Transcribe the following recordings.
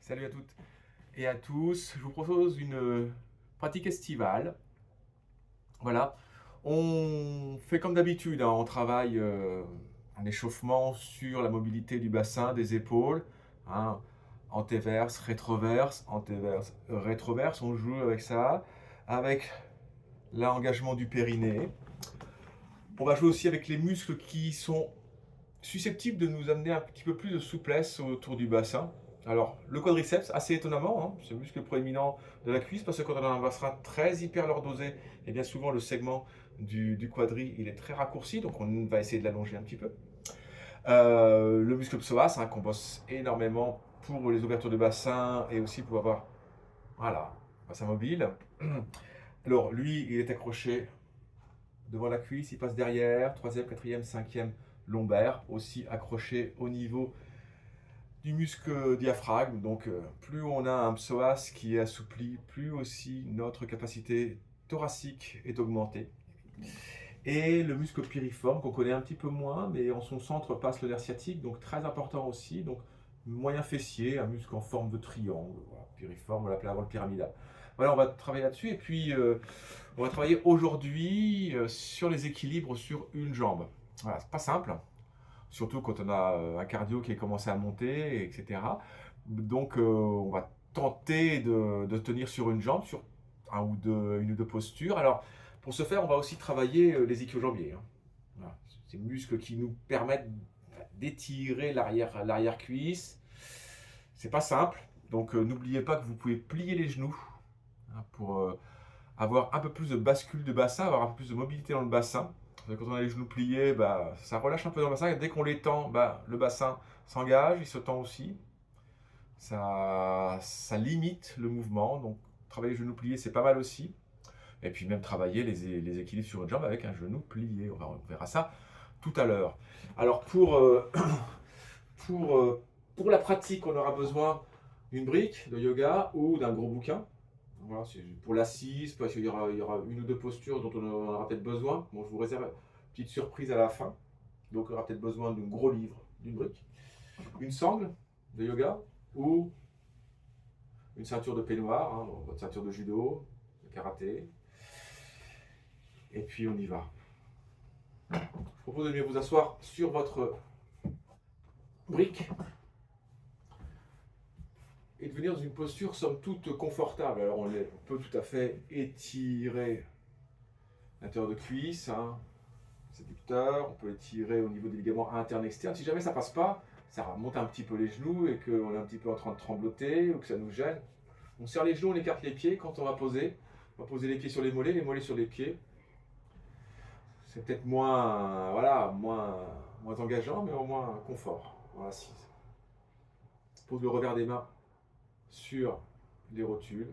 Salut à toutes et à tous. Je vous propose une pratique estivale. Voilà. On fait comme d'habitude, hein, on travaille un échauffement sur la mobilité du bassin, des épaules. Hein, antéverse, rétroverse, antéverse, rétroverse. On joue avec ça, avec l'engagement du périnée. On va jouer aussi avec les muscles qui sont susceptible de nous amener un petit peu plus de souplesse autour du bassin. Alors, le quadriceps, assez étonnamment, hein, c'est le muscle proéminent de la cuisse, parce que quand on a un bassin très hyperlordosé, et bien souvent le segment du quadri, il est très raccourci, donc on va essayer de l'allonger un petit peu. Le muscle psoas, hein, qu'on bosse énormément pour les ouvertures de bassin et aussi pour avoir, voilà, bassin mobile. Alors, lui, il est accroché devant la cuisse, il passe derrière, troisième, quatrième, cinquième lombaire, aussi accroché au niveau du muscle diaphragme. Donc, plus on a un psoas qui est assoupli, plus aussi notre capacité thoracique est augmentée. Et le muscle piriforme, qu'on connaît un petit peu moins, mais en son centre passe le nerf sciatique, donc très important aussi. Donc, moyen fessier, un muscle en forme de triangle, voilà, piriforme, on l'appelle avant le pyramidal. Voilà, on va travailler là-dessus. Et puis, on va travailler aujourd'hui sur les équilibres sur une jambe. Voilà, c'est pas simple, surtout quand on a un cardio qui est commencé à monter, etc. Donc, on va tenter de tenir sur une jambe, sur une ou deux postures. Alors, pour ce faire, on va aussi travailler les ischio-jambiers. Hein. Voilà. Ces muscles qui nous permettent d'étirer l'arrière-cuisse. C'est pas simple, donc n'oubliez pas que vous pouvez plier les genoux hein, pour avoir un peu plus de bascule de bassin, avoir un peu plus de mobilité dans le bassin. Quand on a les genoux pliés, bah, ça relâche un peu dans le bassin. Et dès qu'on les tend, bah, le bassin s'engage, il se tend aussi. Ça limite le mouvement. Donc, travailler les genoux pliés, c'est pas mal aussi. Et puis même travailler les équilibres sur une jambe avec un genou plié. On verra ça tout à l'heure. Alors, pour, euh, pour la pratique, on aura besoin d'une brique de yoga ou d'un gros bouquin. Voilà, c'est pour l'assise, parce qu'il y aura une ou deux postures dont on aura peut-être besoin. Bon, je vous réserve une petite surprise à la fin. Donc, on aura peut-être besoin d'un gros livre, d'une brique, une sangle de yoga ou une ceinture de peignoir, hein, votre ceinture de judo, de karaté. Et puis, on y va. Je vous propose de venir vous asseoir sur votre brique et de venir dans une posture somme toute confortable. Alors, on peut tout à fait étirer l'intérieur de cuisse, hein, séducteur, on peut étirer au niveau des ligaments internes externes. Si jamais ça passe pas, ça remonte un petit peu les genoux et qu'on est un petit peu en train de trembloter ou que ça nous gêne. On serre les genoux, on écarte les pieds quand on va poser les pieds sur les mollets sur les pieds. C'est peut-être moins, voilà, moins engageant, mais au moins un confort dans l'assise. Pose le revers des mains sur les rotules.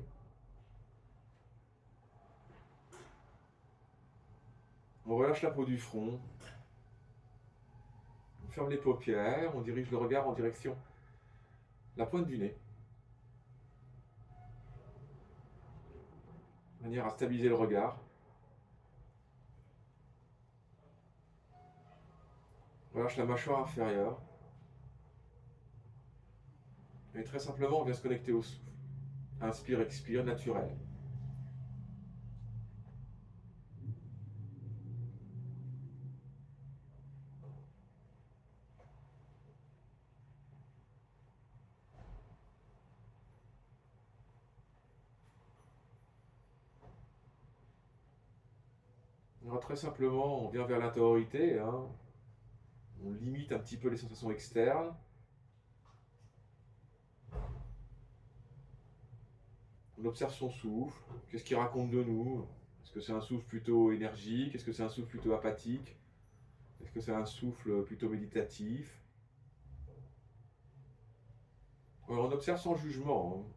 On relâche la peau du front. On ferme les paupières. On dirige le regard en direction de la pointe du nez. De manière à stabiliser le regard. On relâche la mâchoire inférieure. Et très simplement, on vient se connecter au souffle. Inspire, expire, naturel. Alors, très simplement, on vient vers l'intériorité. Hein. On limite un petit peu les sensations externes. On observe son souffle. Qu'est-ce qu'il raconte de nous? Est-ce que c'est un souffle plutôt énergique? Est-ce que c'est un souffle plutôt apathique? Est-ce que c'est un souffle plutôt méditatif? Alors, on observe sans jugement. Hein.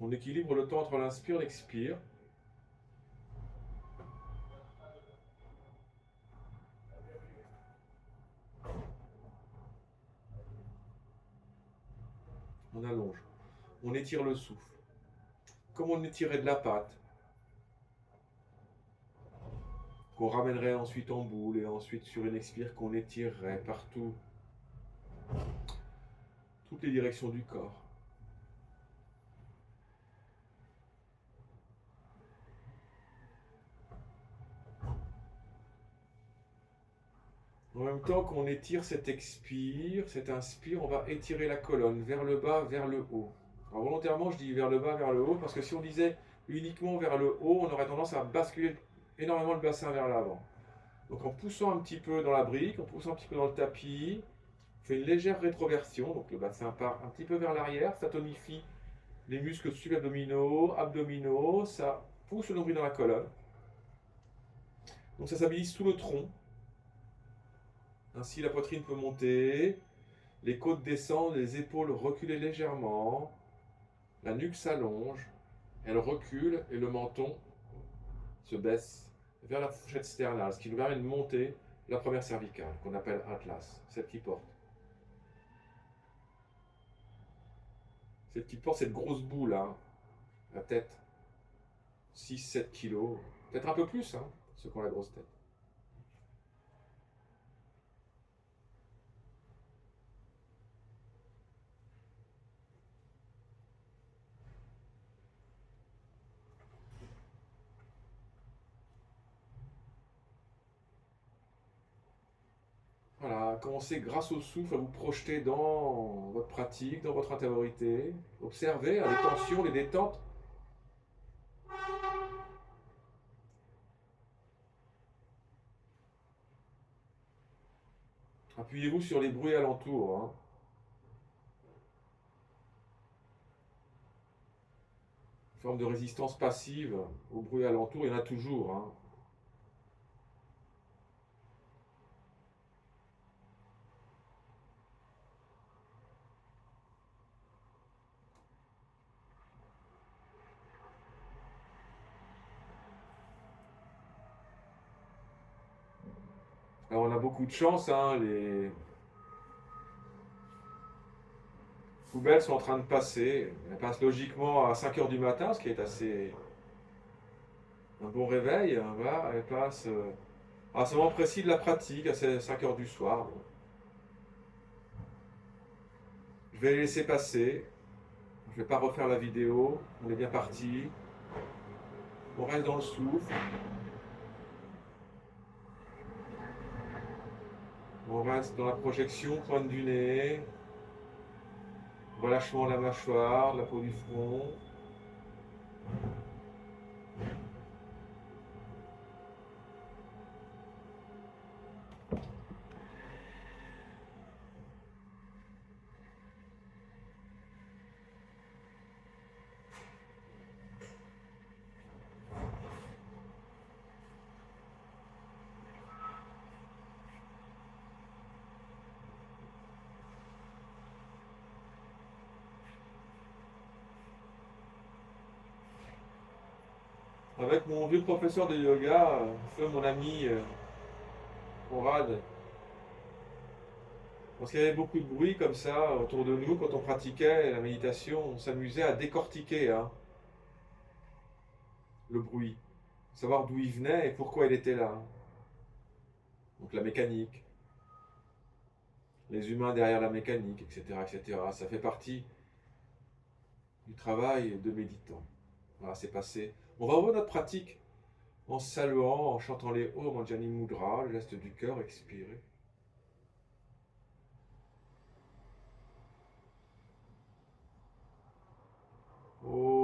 On équilibre le temps entre l'inspire et l'expire. On allonge. On étire le souffle. Comme on étirait de la pâte, qu'on ramènerait ensuite en boule et ensuite sur une expire qu'on étirerait partout, toutes les directions du corps. En même temps qu'on étire cet expire, cet inspire, on va étirer la colonne vers le bas, vers le haut. Alors volontairement, je dis vers le bas, vers le haut, parce que si on disait uniquement vers le haut, on aurait tendance à basculer énormément le bassin vers l'avant. Donc en poussant un petit peu dans la brique, en poussant un petit peu dans le tapis, on fait une légère rétroversion, donc le bassin part un petit peu vers l'arrière, ça tonifie les muscles abdominaux, ça pousse le nombril dans la colonne. Donc ça stabilise tout le tronc. Ainsi la poitrine peut monter, les côtes descendent, les épaules reculent légèrement, la nuque s'allonge, elle recule et le menton se baisse vers la fourchette sternale, ce qui nous permet de monter la première cervicale, qu'on appelle Atlas, celle qui porte. Celle qui porte cette grosse boule, hein, la tête, 6-7 kilos, peut-être un peu plus, hein, ceux qui ont la grosse tête. Voilà, commencez grâce au souffle à vous projeter dans votre pratique, dans votre intériorité. Observez les tensions, les détentes. Appuyez-vous sur les bruits alentours, hein. Une forme de résistance passive aux bruits alentours, il y en a toujours, hein. Alors on a beaucoup de chance, hein, les poubelles sont en train de passer. Elles passent logiquement à 5 heures du matin, ce qui est assez un bon réveil, hein, voilà. Elles passent à ce moment précis de la pratique, à 5 heures du soir. Bon. Je vais les laisser passer. Je ne vais pas refaire la vidéo. On est bien parti. On reste dans le souffle. On reste dans la projection, pointe du nez. Relâchement de la mâchoire, de la peau du front. Avec mon vieux professeur de yoga, mon ami Conrad, parce qu'il y avait beaucoup de bruit comme ça autour de nous quand on pratiquait la méditation, on s'amusait à décortiquer, hein, le bruit, savoir d'où il venait et pourquoi il était là. Donc la mécanique, les humains derrière la mécanique, etc., etc. Ça fait partie du travail de méditant. Voilà, c'est passé. On va revoir notre pratique en saluant, en chantant les Om Anjani Mudra, le geste du cœur, expirer. Oh.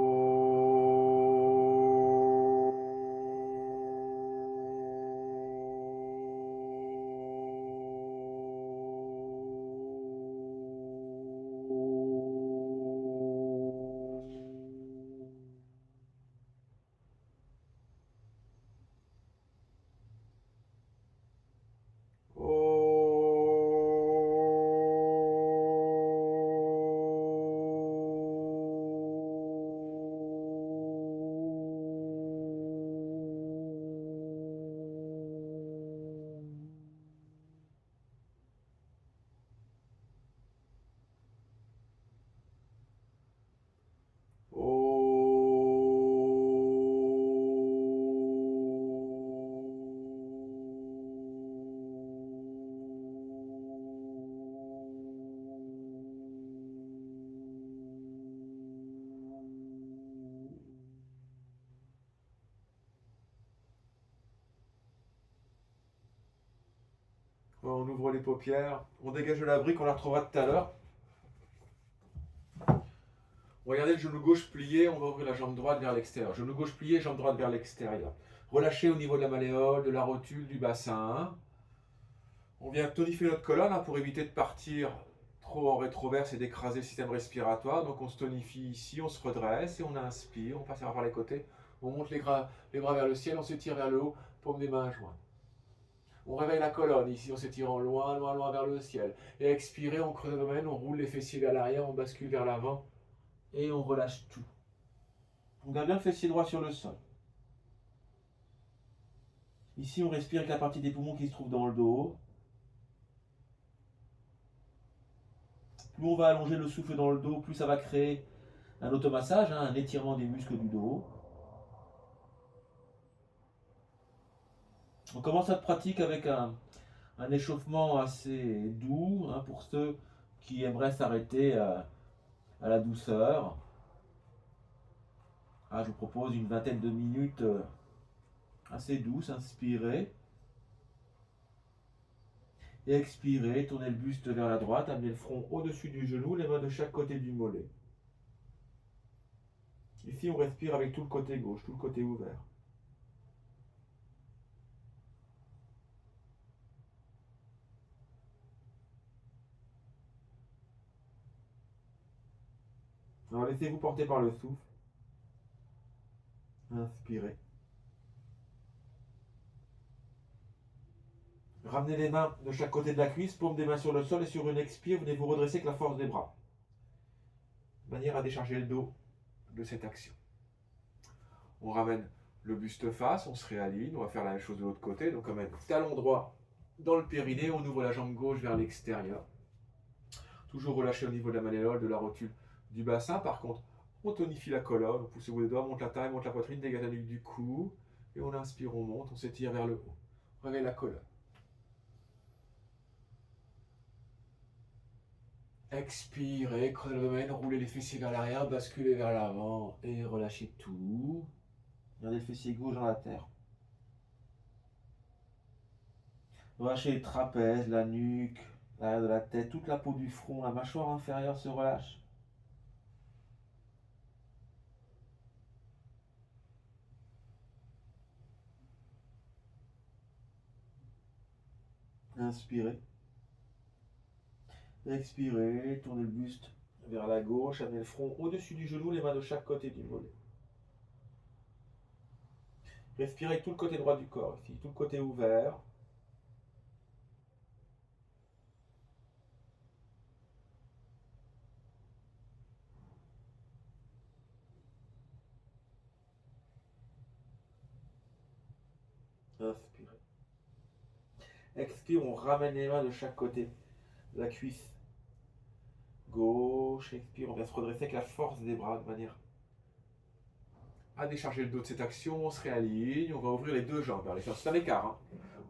On ouvre les paupières, on dégage la brique, on la retrouvera tout à l'heure. Regardez le genou gauche plié, on va ouvrir la jambe droite vers l'extérieur. Genou gauche plié, jambe droite vers l'extérieur. Relâchez au niveau de la malléole, de la rotule, du bassin. On vient tonifier notre colonne pour éviter de partir trop en rétroverse et d'écraser le système respiratoire. Donc on se tonifie ici, on se redresse et on inspire, on passe par les côtés. On monte les bras vers le ciel, on s'étire vers le haut, paume des mains jointes. On réveille la colonne, ici on s'étire en loin, loin, loin vers le ciel. Et expirez, on creuse l'abdomen, on roule les fessiers vers l'arrière, on bascule vers l'avant. Et on relâche tout. On garde bien le fessier droit sur le sol. Ici, on respire avec la partie des poumons qui se trouve dans le dos. Plus on va allonger le souffle dans le dos, plus ça va créer un automassage, un étirement des muscles du dos. On commence notre pratique avec un échauffement assez doux pour ceux qui aimeraient s'arrêter à la douceur. Je vous propose une vingtaine de minutes assez douces, inspirez. Et expirez, tournez le buste vers la droite, amenez le front au-dessus du genou, les mains de chaque côté du mollet. Ici, on respire avec tout le côté gauche, tout le côté ouvert. Alors laissez-vous porter par le souffle. Inspirez. Ramenez les mains de chaque côté de la cuisse, paume des mains sur le sol et sur une expire, venez vous redresser avec la force des bras. De manière à décharger le dos de cette action. On ramène le buste face, on se réaligne, on va faire la même chose de l'autre côté. Donc on met le talon droit dans le périnée, on ouvre la jambe gauche vers l'extérieur. Toujours relâché au niveau de la malléole, de la rotule, du bassin. Par contre, on tonifie la colonne, on pousse au bout des doigts, monte la taille, monte la poitrine, dégage la nuque du cou. Et on inspire, on monte, on s'étire vers le haut. On réveille la colonne. Expirez, creusez l'abdomen, roulez les fessiers vers l'arrière, basculez vers l'avant et relâchez tout. Gardez le fessier gauche dans la terre. Relâchez les trapèzes, la nuque, l'arrière de la tête, toute la peau du front, la mâchoire inférieure se relâche. Inspirez. Expirez, tournez le buste vers la gauche, amenez le front au-dessus du genou, les mains de chaque côté du mollet. Respirez tout le côté droit du corps, ici, tout le côté ouvert. Inspirez. Expire, on ramène les mains de chaque côté de la cuisse gauche. Expire, on vient se redresser avec la force des bras de manière à décharger le dos de cette action. On se réaligne, on va ouvrir les deux jambes vers les faire. C'est un écart,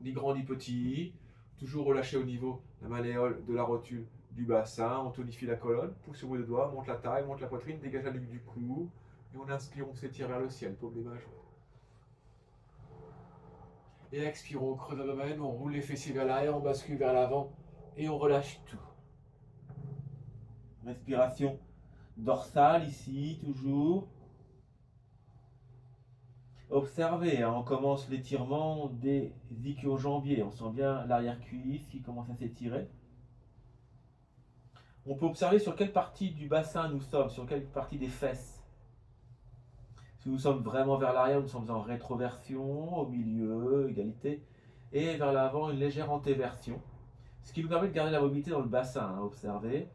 ni grand ni petit. Toujours relâché au niveau de la malléole, de la rotule, du bassin. On tonifie la colonne, pousse au bout des doigts, monte la taille, monte la poitrine, dégage la nuque du cou. Et on inspire, on s'étire vers le ciel, paume des mains jointes. Et expirons, on creuse l'abdomen, on roule les fessiers vers l'arrière, on bascule vers l'avant et on relâche tout. Respiration dorsale ici, toujours. Observez, on commence l'étirement des ischio-jambiers. On sent bien l'arrière-cuisse qui commence à s'étirer. On peut observer sur quelle partie du bassin nous sommes, sur quelle partie des fesses. Si nous sommes vraiment vers l'arrière, nous sommes en rétroversion, au milieu, égalité, et vers l'avant, une légère antéversion. Ce qui nous permet de garder la mobilité dans le bassin, observez.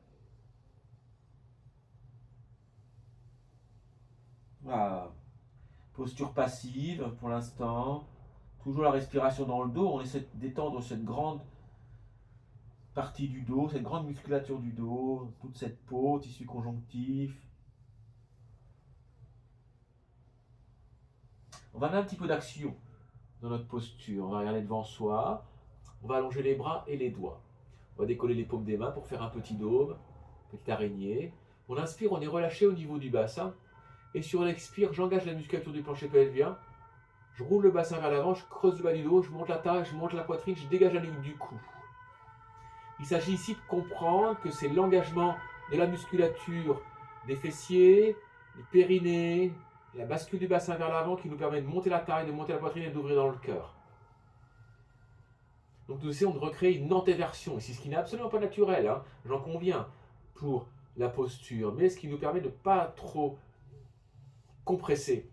Voilà. Posture passive pour l'instant. Toujours la respiration dans le dos. On essaie d'étendre cette grande partie du dos, cette grande musculature du dos, toute cette peau, tissu conjonctif. On va mettre un petit peu d'action dans notre posture. On va regarder devant soi. On va allonger les bras et les doigts. On va décoller les paumes des mains pour faire un petit dôme, petite araignée. On inspire, on est relâché au niveau du bassin. Et sur l'expire, j'engage la musculature du plancher pelvien. Je roule le bassin vers l'avant, je creuse le bas du dos, je monte la taille, je monte la poitrine, je dégage la nuque du cou. Il s'agit ici de comprendre que c'est l'engagement de la musculature des fessiers, du périnée, la bascule du bassin vers l'avant qui nous permet de monter la taille, de monter la poitrine et d'ouvrir dans le cœur. Donc nous essayons de recréer une antéversion, ici, ce qui n'est absolument pas naturel, hein, j'en conviens, pour la posture, mais ce qui nous permet de ne pas trop compresser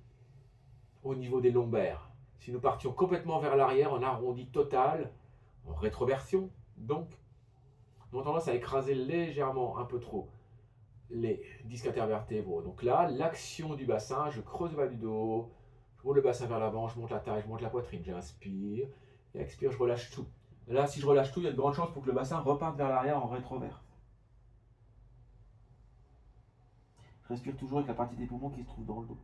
au niveau des lombaires. Si nous partions complètement vers l'arrière, en arrondi total, en rétroversion, donc, nous avons tendance à écraser légèrement, un peu trop, les disques intervertébraux. Donc là, l'action du bassin, je creuse le bas du dos, je roule le bassin vers l'avant, je monte la taille, je monte la poitrine, j'inspire, et expire, je relâche tout. Là, si je relâche tout, il y a de grandes chances pour que le bassin reparte vers l'arrière en rétrovers. Je respire toujours avec la partie des poumons qui se trouve dans le dos.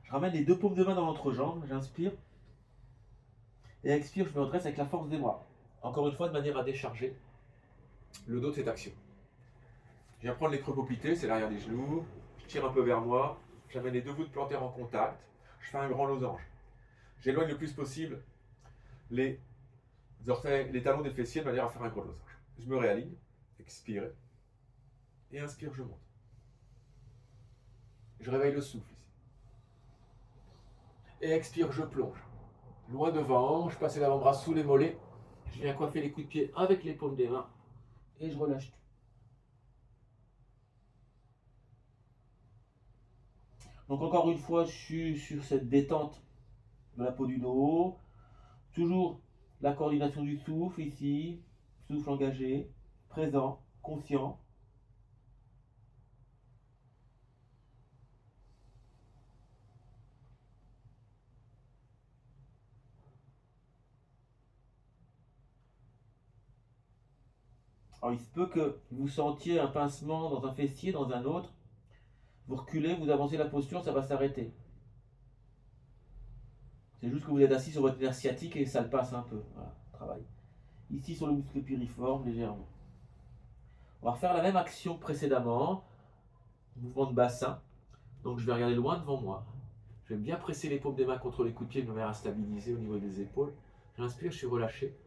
Je ramène les deux paumes de main dans l'entrejambe, j'inspire, et expire, je me redresse avec la force des bras. Encore une fois, de manière à décharger le dos de cette action. Je viens prendre les creux poplités, c'est l'arrière des genoux, je tire un peu vers moi, j'amène les deux voûtes plantaires en contact, je fais un grand losange. J'éloigne le plus possible les orteils, les talons des fessiers de manière à faire un gros losange. Je me réaligne, expire, et inspire, je monte. Je réveille le souffle ici. Et expire, je plonge. Loin devant, je passe l'avant-bras sous les mollets, je viens coiffer les coups de pied avec les paumes des mains, et je relâche tout. Donc encore une fois, je suis sur cette détente de la peau du dos. Toujours la coordination du souffle ici. Souffle engagé, présent, conscient. Alors il se peut que vous sentiez un pincement dans un fessier, dans un autre. Vous reculez, vous avancez la posture, ça va s'arrêter. C'est juste que vous êtes assis sur votre nerf sciatique et ça le passe un peu. Voilà, travail. Ici sur le muscle piriforme, légèrement. On va refaire la même action que précédemment. Mouvement de bassin. Donc je vais regarder loin devant moi. Je vais bien presser les paumes des mains contre les coups de pied de manière à stabiliser au niveau des épaules. J'inspire, je suis relâché.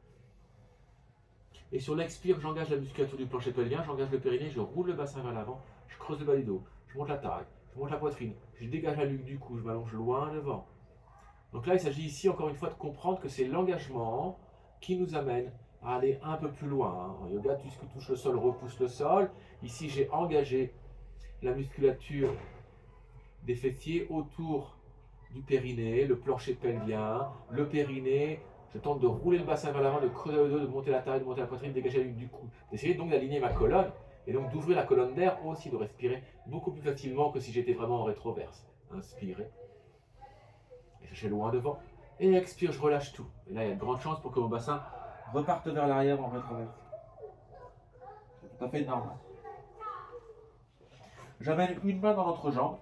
Et sur l'expire, j'engage la musculature du plancher pelvien, j'engage le périnée, je roule le bassin vers l'avant, je creuse le bas du dos, je monte la taille, je monte la poitrine, je dégage la nuque du cou, je m'allonge loin devant. Donc là, il s'agit ici encore une fois de comprendre que c'est l'engagement qui nous amène à aller un peu plus loin. En yoga, tout ce qui touche le sol repousse le sol. Ici, j'ai engagé la musculature des fessiers autour du périnée, le plancher pelvien, le périnée. Je tente de rouler le bassin vers l'avant, de creuser le dos, de monter la taille, de monter la poitrine, de dégager la nuque du cou. D'essayer donc d'aligner ma colonne et donc d'ouvrir la colonne d'air aussi, de respirer beaucoup plus facilement que si j'étais vraiment en rétroverse. Inspirez. Et cherchez loin devant. Et expire, je relâche tout. Et là, il y a de grandes chances pour que mon bassin reparte vers l'arrière en rétroverse. C'est tout à fait normal. J'amène une main dans l'entrejambe.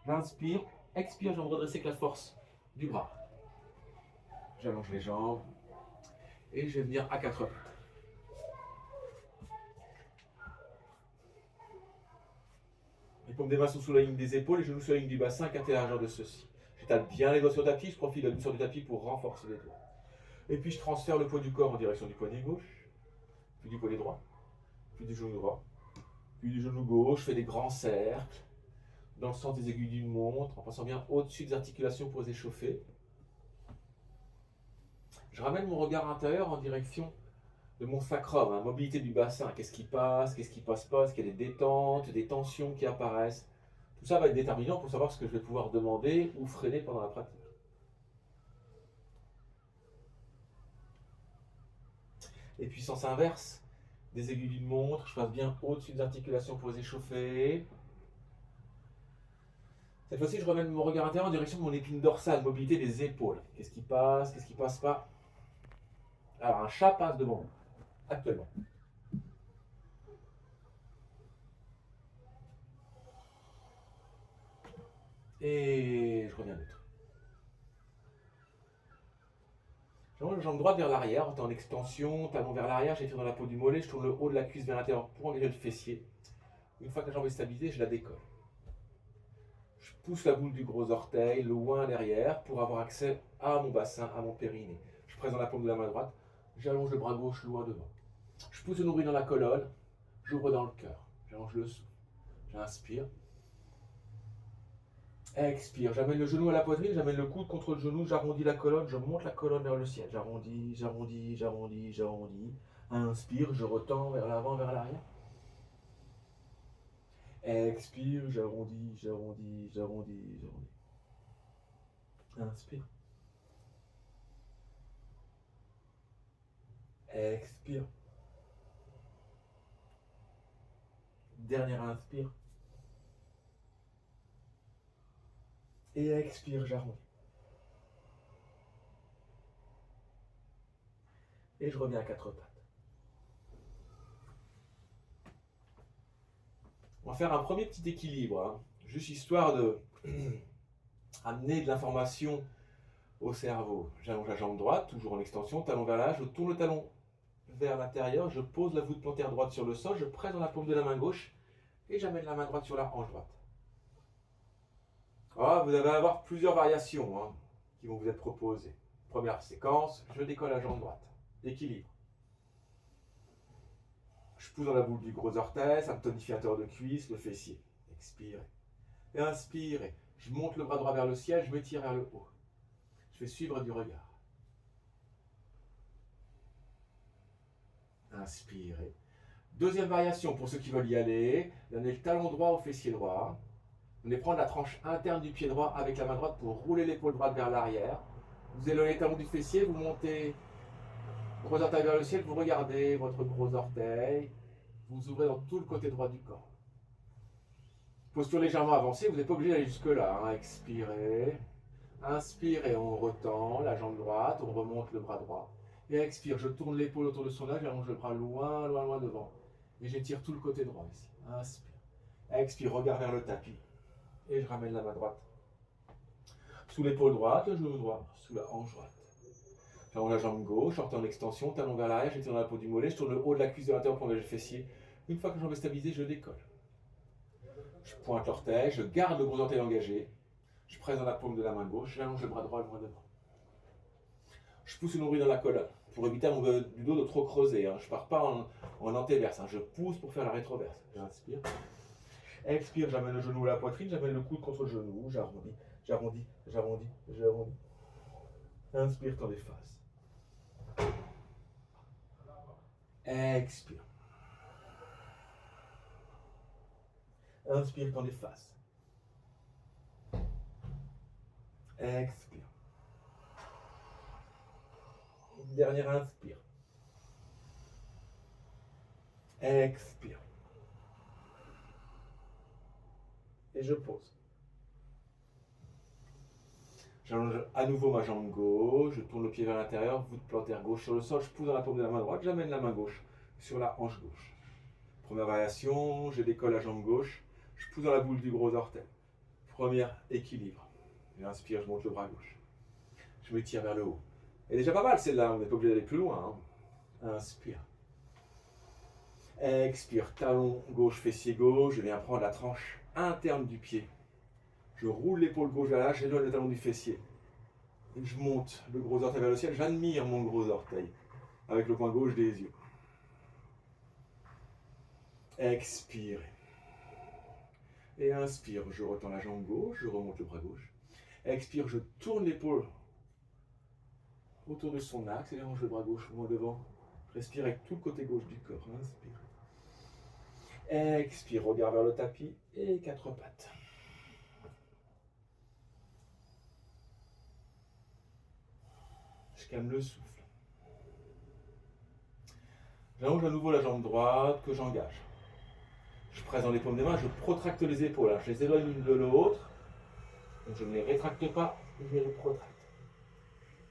J'inspire, expire, je vais me redresser avec la force du bras. J'allonge les jambes et je vais venir à 4 appuis. Les paumes des mains sont sous la ligne des épaules, les genoux sur la ligne du bassin, qu'à largeur de ceci. J'étale bien les doigts sur le tapis, je profite de la douceur du tapis pour renforcer les doigts. Et puis je transfère le poids du corps en direction du poignet gauche, puis du poignet droit, puis du genou droit, puis du genou gauche, je fais des grands cercles dans le sens des aiguilles d'une montre, en passant bien au-dessus des articulations pour les échauffer. Je ramène mon regard intérieur en direction de mon sacrum, la mobilité du bassin. Qu'est-ce qui passe pas, est-ce qu'il y a des détentes, des tensions qui apparaissent. Tout ça va être déterminant pour savoir ce que je vais pouvoir demander ou freiner pendant la pratique. Et puis sens inverse, des aiguilles d'une montre, je passe bien au-dessus des articulations pour les échauffer. Cette fois-ci, je ramène mon regard intérieur en direction de mon épine dorsale, mobilité des épaules. Qu'est-ce qui passe pas. Alors un chat passe devant vous, actuellement. Et je reviens neutre. J'envoie la jambe droite vers l'arrière, en extension, talon vers l'arrière, j'étire dans la peau du mollet, je tourne le haut de la cuisse vers l'intérieur pour engager le fessier. Une fois que la jambe est stabilisée, je la décolle. Je pousse la boule du gros orteil loin derrière pour avoir accès à mon bassin, à mon périnée. Je presse dans la paume de la main droite j'allonge le bras gauche loin devant. Je pousse le nombril dans la colonne, j'ouvre dans le cœur, j'allonge le souffle. J'inspire. Expire, j'amène le genou à la poitrine, j'amène le coude contre le genou, j'arrondis la colonne, je monte la colonne vers le ciel. J'arrondis, j'arrondis, j'arrondis, j'arrondis. Inspire, je retends vers l'avant, vers l'arrière. Expire, j'arrondis, j'arrondis, j'arrondis, j'arrondis. Inspire. Expire. Dernière inspire. Et expire, j'arrondis. Et je reviens à quatre pattes. On va faire un premier petit équilibre, hein, juste histoire de amener de l'information au cerveau. J'allonge la jambe droite, toujours en extension, talon vers l'avant, je tourne le talon vers l'intérieur, je pose la voûte plantaire droite sur le sol, je presse dans la paume de la main gauche et j'amène la main droite sur la hanche droite. Voilà, vous allez avoir plusieurs variations hein, qui vont vous être proposées. Première séquence, je décolle la jambe droite. Équilibre. Je pousse dans la boule du gros orteil, ça me tonifie l'intérieur de cuisse, le fessier. Expirez. Et inspirez. Je monte le bras droit vers le ciel, je m'étire vers le haut. Je vais suivre du regard. Inspirez. Deuxième variation pour ceux qui veulent y aller. Donnez le talon droit au fessier droit. Vous allez prendre la tranche interne du pied droit avec la main droite pour rouler l'épaule droite vers l'arrière. Vous éloignez le talon du fessier, vous montez gros orteil vers le ciel, vous regardez votre gros orteil. Vous ouvrez dans tout le côté droit du corps. Posture légèrement avancée, vous n'êtes pas obligé d'aller jusque-là. Hein. Expirez. Inspirez, on retend la jambe droite, on remonte le bras droit. Et expire, je tourne l'épaule autour de son âge, j'allonge le bras loin, loin, loin devant. Et j'étire tout le côté droit ici. Inspire. Expire, regard vers le tapis. Et je ramène la main droite. Sous l'épaule droite, le genou droit, sous la hanche droite. J'allonge la jambe gauche, je en extension, talon vers l'arrière, j'étire dans la peau du mollet, je tourne le haut de la cuisse de l'intérieur pour engager le fessier. Une fois que la jambe est stabilisée, je décolle. Je pointe l'orteil, je garde le gros orteil engagé. Je presse dans la paume de la main gauche, j'allonge le bras droit loin devant. Je pousse le nombril dans la colonne pour éviter à mon du dos de trop creuser. Hein. Je ne pars pas en antéverse, hein. Je pousse pour faire la rétroverse. J'inspire. Expire, j'amène le genou à la poitrine, j'amène le coude contre le genou, j'arrondis, j'arrondis, j'arrondis, j'arrondis. Inspire, tends les faces. Expire. Inspire, tends les faces. Expire. Dernière inspire. Expire. Et je pose. J'allonge à nouveau ma jambe gauche, je tourne le pied vers l'intérieur, voûte plantaire gauche sur le sol, je pousse dans la paume de la main droite, j'amène la main gauche sur la hanche gauche. Première variation, je décolle la jambe gauche, je pousse dans la boule du gros orteil. Premier équilibre. J'inspire, je monte le bras gauche. Je me tire vers le haut. Et déjà pas mal celle-là, on n'est pas obligé d'aller plus loin. Hein. Inspire. Expire, talon gauche, fessier gauche, je viens prendre la tranche interne du pied. Je roule l'épaule gauche vers là, j'éloigne le talon du fessier. Et je monte le gros orteil vers le ciel, j'admire mon gros orteil avec le coin gauche des yeux. Expire. Et inspire, je retends la jambe gauche, je remonte le bras gauche. Expire, je tourne l'épaule autour de son axe et j'allonge le bras gauche loin devant. Je respire avec tout le côté gauche du corps. Inspire. Expire, regard vers le tapis et quatre pattes. Je calme le souffle. J'allonge à nouveau la jambe droite que j'engage. Je presse dans les paumes des mains, je protracte les épaules. Hein. Je les éloigne l'une de l'autre. Je ne les rétracte pas, je les protracte.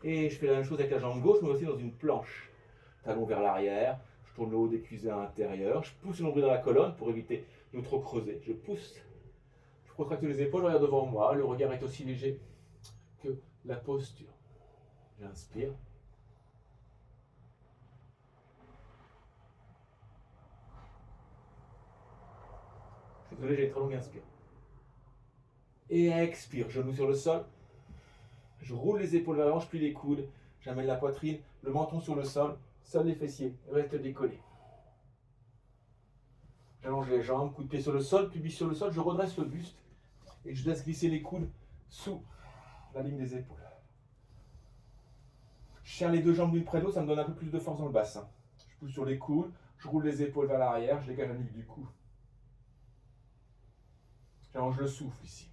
Et je fais la même chose avec la jambe gauche, mais aussi dans une planche. Talon vers l'arrière, je tourne le haut des cuisses à l'intérieur, je pousse le nombril dans la colonne pour éviter de trop creuser. Je pousse, je protracte les épaules, je regarde devant moi, le regard est aussi léger que la posture. J'inspire. Je suis désolé, j'ai très long, inspire. Et expire, genou sur le sol. Je roule les épaules vers l'avant, je plie les coudes, j'amène la poitrine, le menton sur le sol, Seuls les fessiers restent décollés. J'allonge les jambes, coup de pied sur le sol, pubis sur le sol, je redresse le buste et je laisse glisser les coudes sous la ligne des épaules. Je serre les deux jambes l'une près de l'autre, ça me donne un peu plus de force dans le bassin. Je pousse sur les coudes, je roule les épaules vers l'arrière, je dégage la nuque du cou. J'allonge le souffle ici.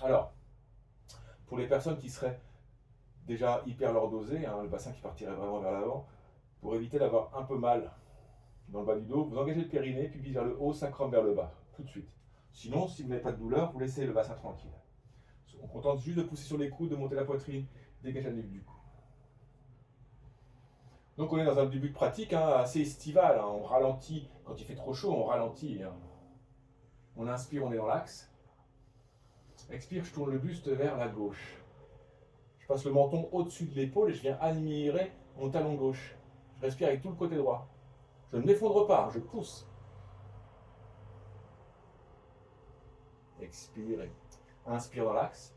Alors, pour les personnes qui seraient déjà hyper lordosées, le bassin qui partirait vraiment vers l'avant, pour éviter d'avoir un peu mal dans le bas du dos, vous engagez le périnée, pubis vers le haut, sacrum vers le bas, tout de suite. Sinon, si vous n'avez pas de douleur, vous laissez le bassin tranquille. On contente juste de pousser sur les coudes, de monter la poitrine, dégager la nuque du cou. Donc on est dans un début de pratique assez estival, on ralentit, quand il fait trop chaud, on ralentit. On inspire, on est dans l'axe. Expire, je tourne le buste vers la gauche. Je passe le menton au-dessus de l'épaule et je viens admirer mon talon gauche. Je respire avec tout le côté droit. Je ne m'effondre pas, je pousse. Expire, inspire dans l'axe.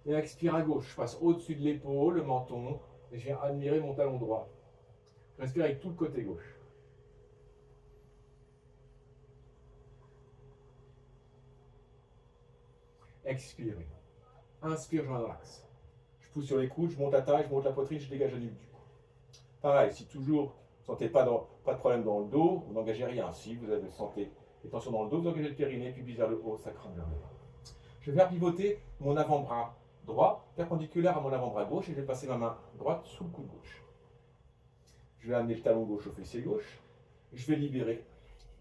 Et expire à gauche. Je passe au-dessus de l'épaule, le menton, et je viens admirer mon talon droit. Je respire avec tout le côté gauche. Expire. Inspire, je vais dans l'axe. Je pousse sur les coudes, je monte la taille, je monte la poitrine, je dégage la nuque du cou. Pareil, si toujours vous ne sentez pas de problème dans le dos, vous n'engagez rien. Si vous sentez des tensions dans le dos, vous engagez le périnée, puis vers le haut, sacrum vers le bas. Je vais faire pivoter mon avant-bras droit, perpendiculaire à mon avant-bras gauche, et je vais passer ma main droite sous le coude gauche. Je vais amener le talon gauche au fessier gauche. Je vais libérer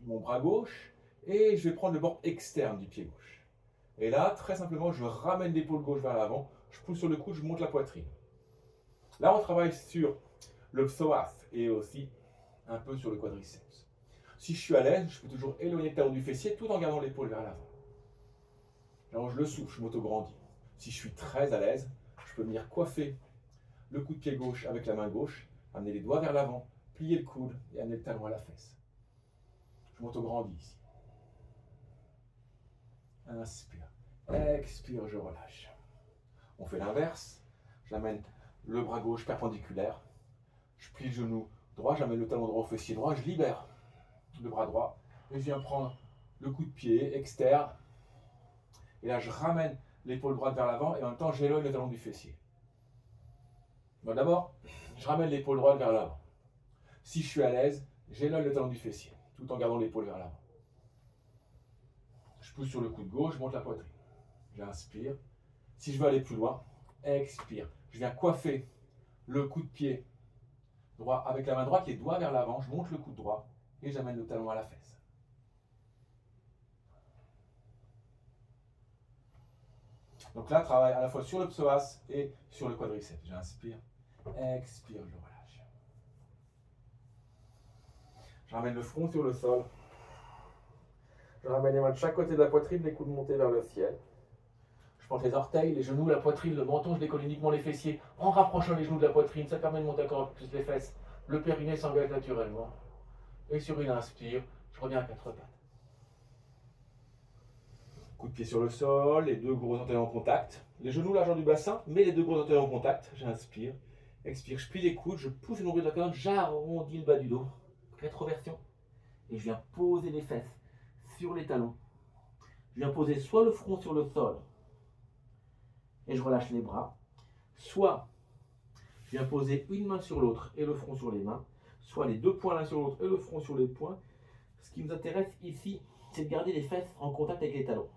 mon bras gauche, et je vais prendre le bord externe du pied gauche. Et là, très simplement, je ramène l'épaule gauche vers l'avant, je pousse sur le coude, je monte la poitrine. Là, on travaille sur le psoas et aussi un peu sur le quadriceps. Si je suis à l'aise, je peux toujours éloigner le talon du fessier tout en gardant l'épaule vers l'avant. J'allonge le souffle, je m'auto-grandis. Si je suis très à l'aise, je peux venir coiffer le coup de pied gauche avec la main gauche, amener les doigts vers l'avant, plier le coude et amener le talon à la fesse. Je m'auto-grandis ici. Inspire. Expire, je relâche. On fait l'inverse. J'amène le bras gauche perpendiculaire. Je plie le genou droit, j'amène le talon droit au fessier droit, je libère le bras droit et je viens prendre le coup de pied externe. Et là, je ramène l'épaule droite vers l'avant et en même temps, j'éloigne le talon du fessier. Bon, d'abord, je ramène l'épaule droite vers l'avant. Si je suis à l'aise, j'éloigne le talon du fessier tout en gardant l'épaule vers l'avant. Je pousse sur le coude gauche, je monte la poitrine. J'inspire. Si je veux aller plus loin, expire. Je viens coiffer le coup de pied droit avec la main droite, les doigts vers l'avant, je monte le coude droit et j'amène le talon à la fesse. Donc là, travaille à la fois sur le psoas et sur le quadriceps. J'inspire, expire, je relâche. Je ramène le front sur le sol. Je ramène les mains de chaque côté de la poitrine, les coudes montés vers le ciel. Je porte les orteils, les genoux, la poitrine, le menton, je décolle uniquement les fessiers en rapprochant les genoux de la poitrine. Ça permet de monter encore plus les fesses. Le périnée s'engage naturellement. Et sur une inspire, je reviens à quatre pattes. Coup de pied sur le sol, les deux gros orteils en contact. Les genoux largeur du bassin, mais les deux gros orteils en contact. J'inspire, expire, je plie les coudes, je pousse le nombril de la colonne, j'arrondis le bas du dos. Rétroversion. Et je viens poser les fesses sur les talons. Je viens poser soit le front sur le sol, et je relâche les bras, soit je viens poser une main sur l'autre et le front sur les mains, soit les deux poings l'un sur l'autre et le front sur les poings. Ce qui nous intéresse ici, c'est de garder les fesses en contact avec les talons.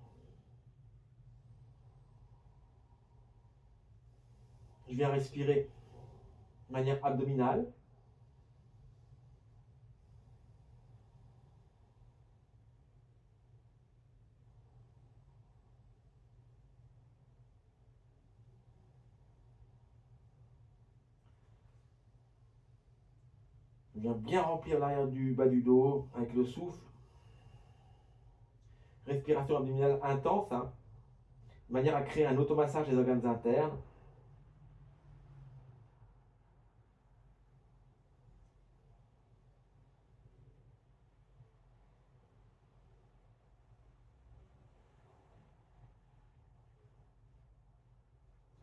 Je viens respirer de manière abdominale. Je viens bien remplir l'arrière du bas du dos avec le souffle. Respiration abdominale intense, de manière à créer un automassage des organes internes.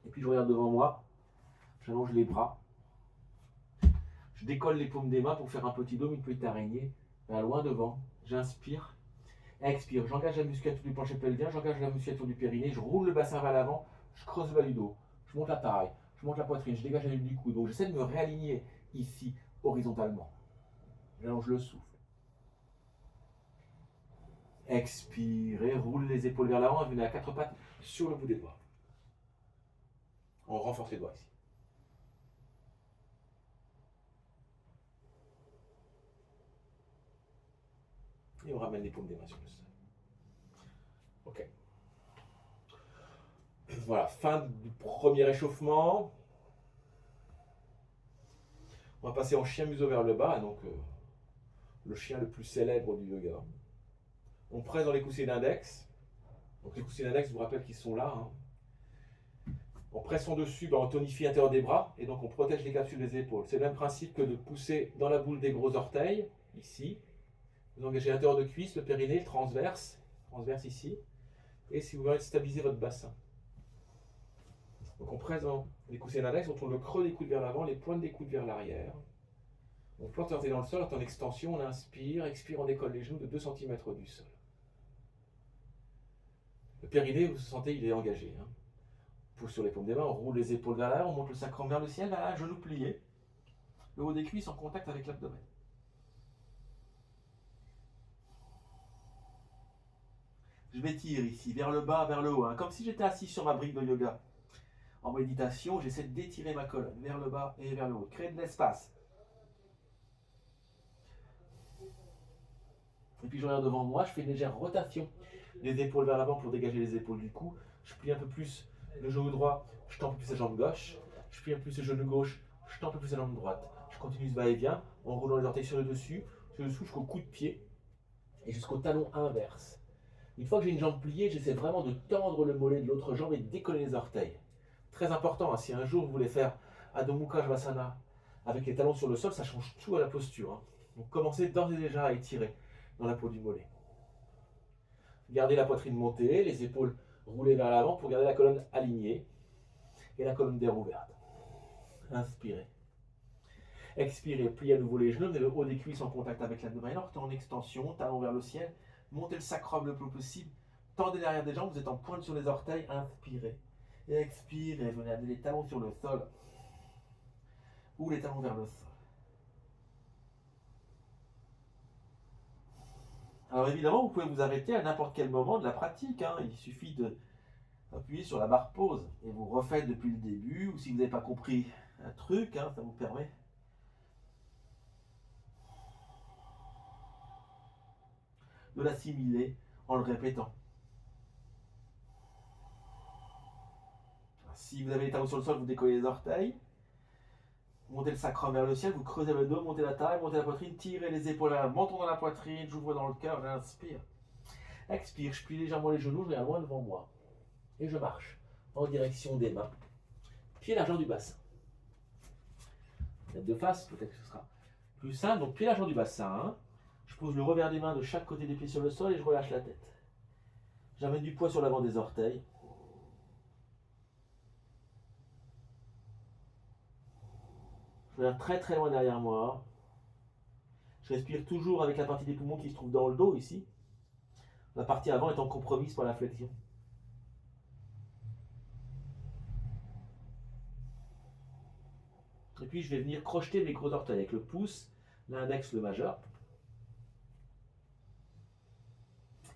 Et puis je regarde devant moi, j'allonge les bras. Je décolle les paumes des mains pour faire un petit dôme, une petite araignée, vers loin devant. J'inspire, expire. J'engage la musculature du plancher pelvien, j'engage la musculature du périnée, je roule le bassin vers l'avant, je creuse le bas du dos, je monte la taille, je monte la poitrine, je dégage la ligne du cou. Donc j'essaie de me réaligner ici, horizontalement. J'allonge le souffle. Expirez, roule les épaules vers l'avant et venez à quatre pattes sur le bout des doigts. On renforce les doigts ici. Et on ramène les paumes des mains sur le sol. Ok. Voilà, fin du premier échauffement. On va passer en chien museau vers le bas, donc le chien le plus célèbre du yoga. On presse dans les coussins d'index. Donc les coussins d'index, je vous rappelle qu'ils sont là. En pressant dessus, on tonifie l'intérieur des bras et donc on protège les capsules des épaules. C'est le même principe que de pousser dans la boule des gros orteils, ici. Vous engagez l'intérieur de cuisse, le périnée, le transverse ici. Et si vous voulez stabiliser votre bassin. Donc on presse dans les coussins d'index, on tourne le creux des coudes vers l'avant, les pointes des coudes vers l'arrière. On plante l'orteil dans le sol, en extension, on inspire, expire, on décolle les genoux de 2 cm du sol. Le périnée, vous sentez, il est engagé. On pousse sur les paumes des mains, on roule les épaules vers l'arrière, on monte le sacrum vers le ciel, vers l'arrière, genou plié. Le haut des cuisses en contact avec l'abdomen. Je m'étire ici, vers le bas, vers le haut, comme si j'étais assis sur ma brique de yoga. En méditation, j'essaie d'étirer ma colonne vers le bas et vers le haut, créer de l'espace. Et puis je regarde devant moi, je fais une légère rotation des épaules vers l'avant pour dégager les épaules du cou. Je plie un peu plus le genou droit, je tends un peu plus la jambe gauche. Je plie un peu plus le genou gauche, je tends un peu plus la jambe droite. Je continue ce va-et-vient en roulant les orteils sur le dessus jusqu'au coup de pied et jusqu'au talon inverse. Une fois que j'ai une jambe pliée, j'essaie vraiment de tendre le mollet de l'autre jambe et de décoller les orteils. Très important, si un jour vous voulez faire Adho Mukha Svanasana avec les talons sur le sol, ça change tout à la posture. Donc commencez d'ores et déjà à étirer dans la peau du mollet. Gardez la poitrine montée, les épaules roulées vers l'avant pour garder la colonne alignée et la colonne d'air ouverte. Inspirez. Expirez, pliez à nouveau les genoux, le haut des cuisses en contact avec l'abdomen, orteil en extension, talon vers le ciel, montez le sacrum le plus possible, tendez l'arrière des jambes, vous êtes en pointe sur les orteils, inspirez. Et expirez, venez amener les talons sur le sol ou les talons vers le sol. Alors évidemment, vous pouvez vous arrêter à n'importe quel moment de la pratique. Il suffit d'appuyer sur la barre pause et vous refaites depuis le début. Ou si vous n'avez pas compris un truc, ça vous permet de l'assimiler en le répétant. Si vous avez les talons sur le sol, vous décollez les orteils. Montez le sacrum vers le ciel, vous creusez le dos, montez la taille, montez la poitrine, tirez les épaules à menton dans la poitrine, j'ouvre dans le cœur, j'inspire. Expire, je plie légèrement les genoux, je regarde loin devant moi. Et je marche en direction des mains. Pied largeur du bassin. Tête de face, peut-être que ce sera plus simple. Donc pied largeur du bassin. Je pose le revers des mains de chaque côté des pieds sur le sol et je relâche la tête. J'amène du poids sur l'avant des orteils. Je regarde très très loin derrière moi. Je respire toujours avec la partie des poumons qui se trouve dans le dos ici. La partie avant étant compromise par la flexion. Et puis je vais venir crocheter mes gros orteils avec le pouce, l'index, le majeur.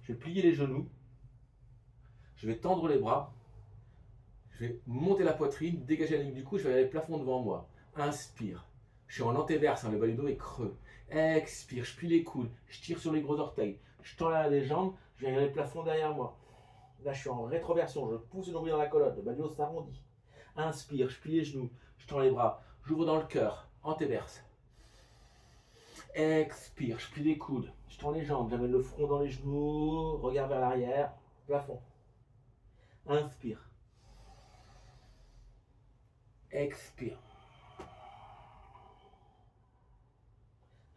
Je vais plier les genoux. Je vais tendre les bras. Je vais monter la poitrine, dégager la ligne du cou. Je vais aller le plafond devant moi. Inspire. Je suis en antéverse, le bas du dos est creux. Expire, je plie les coudes. Je tire sur les gros orteils. Je tends l'arrière des jambes. Je viens regarder le plafond derrière moi. Là, je suis en rétroversion. Je pousse le nombril dans la colonne. Le bas du dos s'arrondit. Inspire, je plie les genoux. Je tends les bras. J'ouvre dans le cœur. Antéverse. Expire, je plie les coudes. Je tends les jambes. J'amène le front dans les genoux. Regard vers l'arrière. Plafond. Inspire. Expire.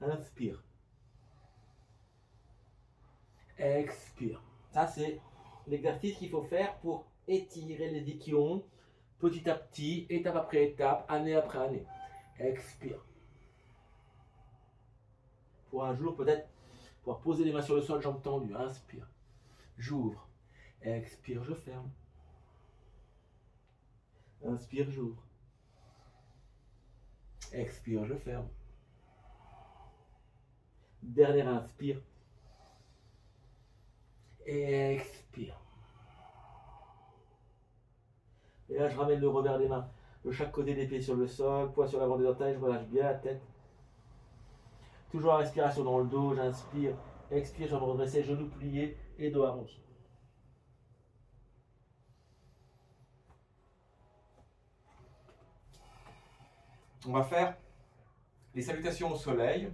Inspire. Expire. Ça, c'est l'exercice qu'il faut faire pour étirer les ischions petit à petit, étape après étape, année après année. Expire. Pour un jour, peut-être, pouvoir poser les mains sur le sol, jambes tendues. Inspire, j'ouvre. Expire, je ferme. Inspire, j'ouvre. Expire, je ferme. Dernier inspire. Et expire. Et là, je ramène le revers des mains de chaque côté des pieds sur le sol, poids sur l'avant des orteils, je relâche bien la tête. Toujours la respiration dans le dos, j'inspire, expire, je vais me redresser, genoux pliés et dos arrondi. On va faire les salutations au soleil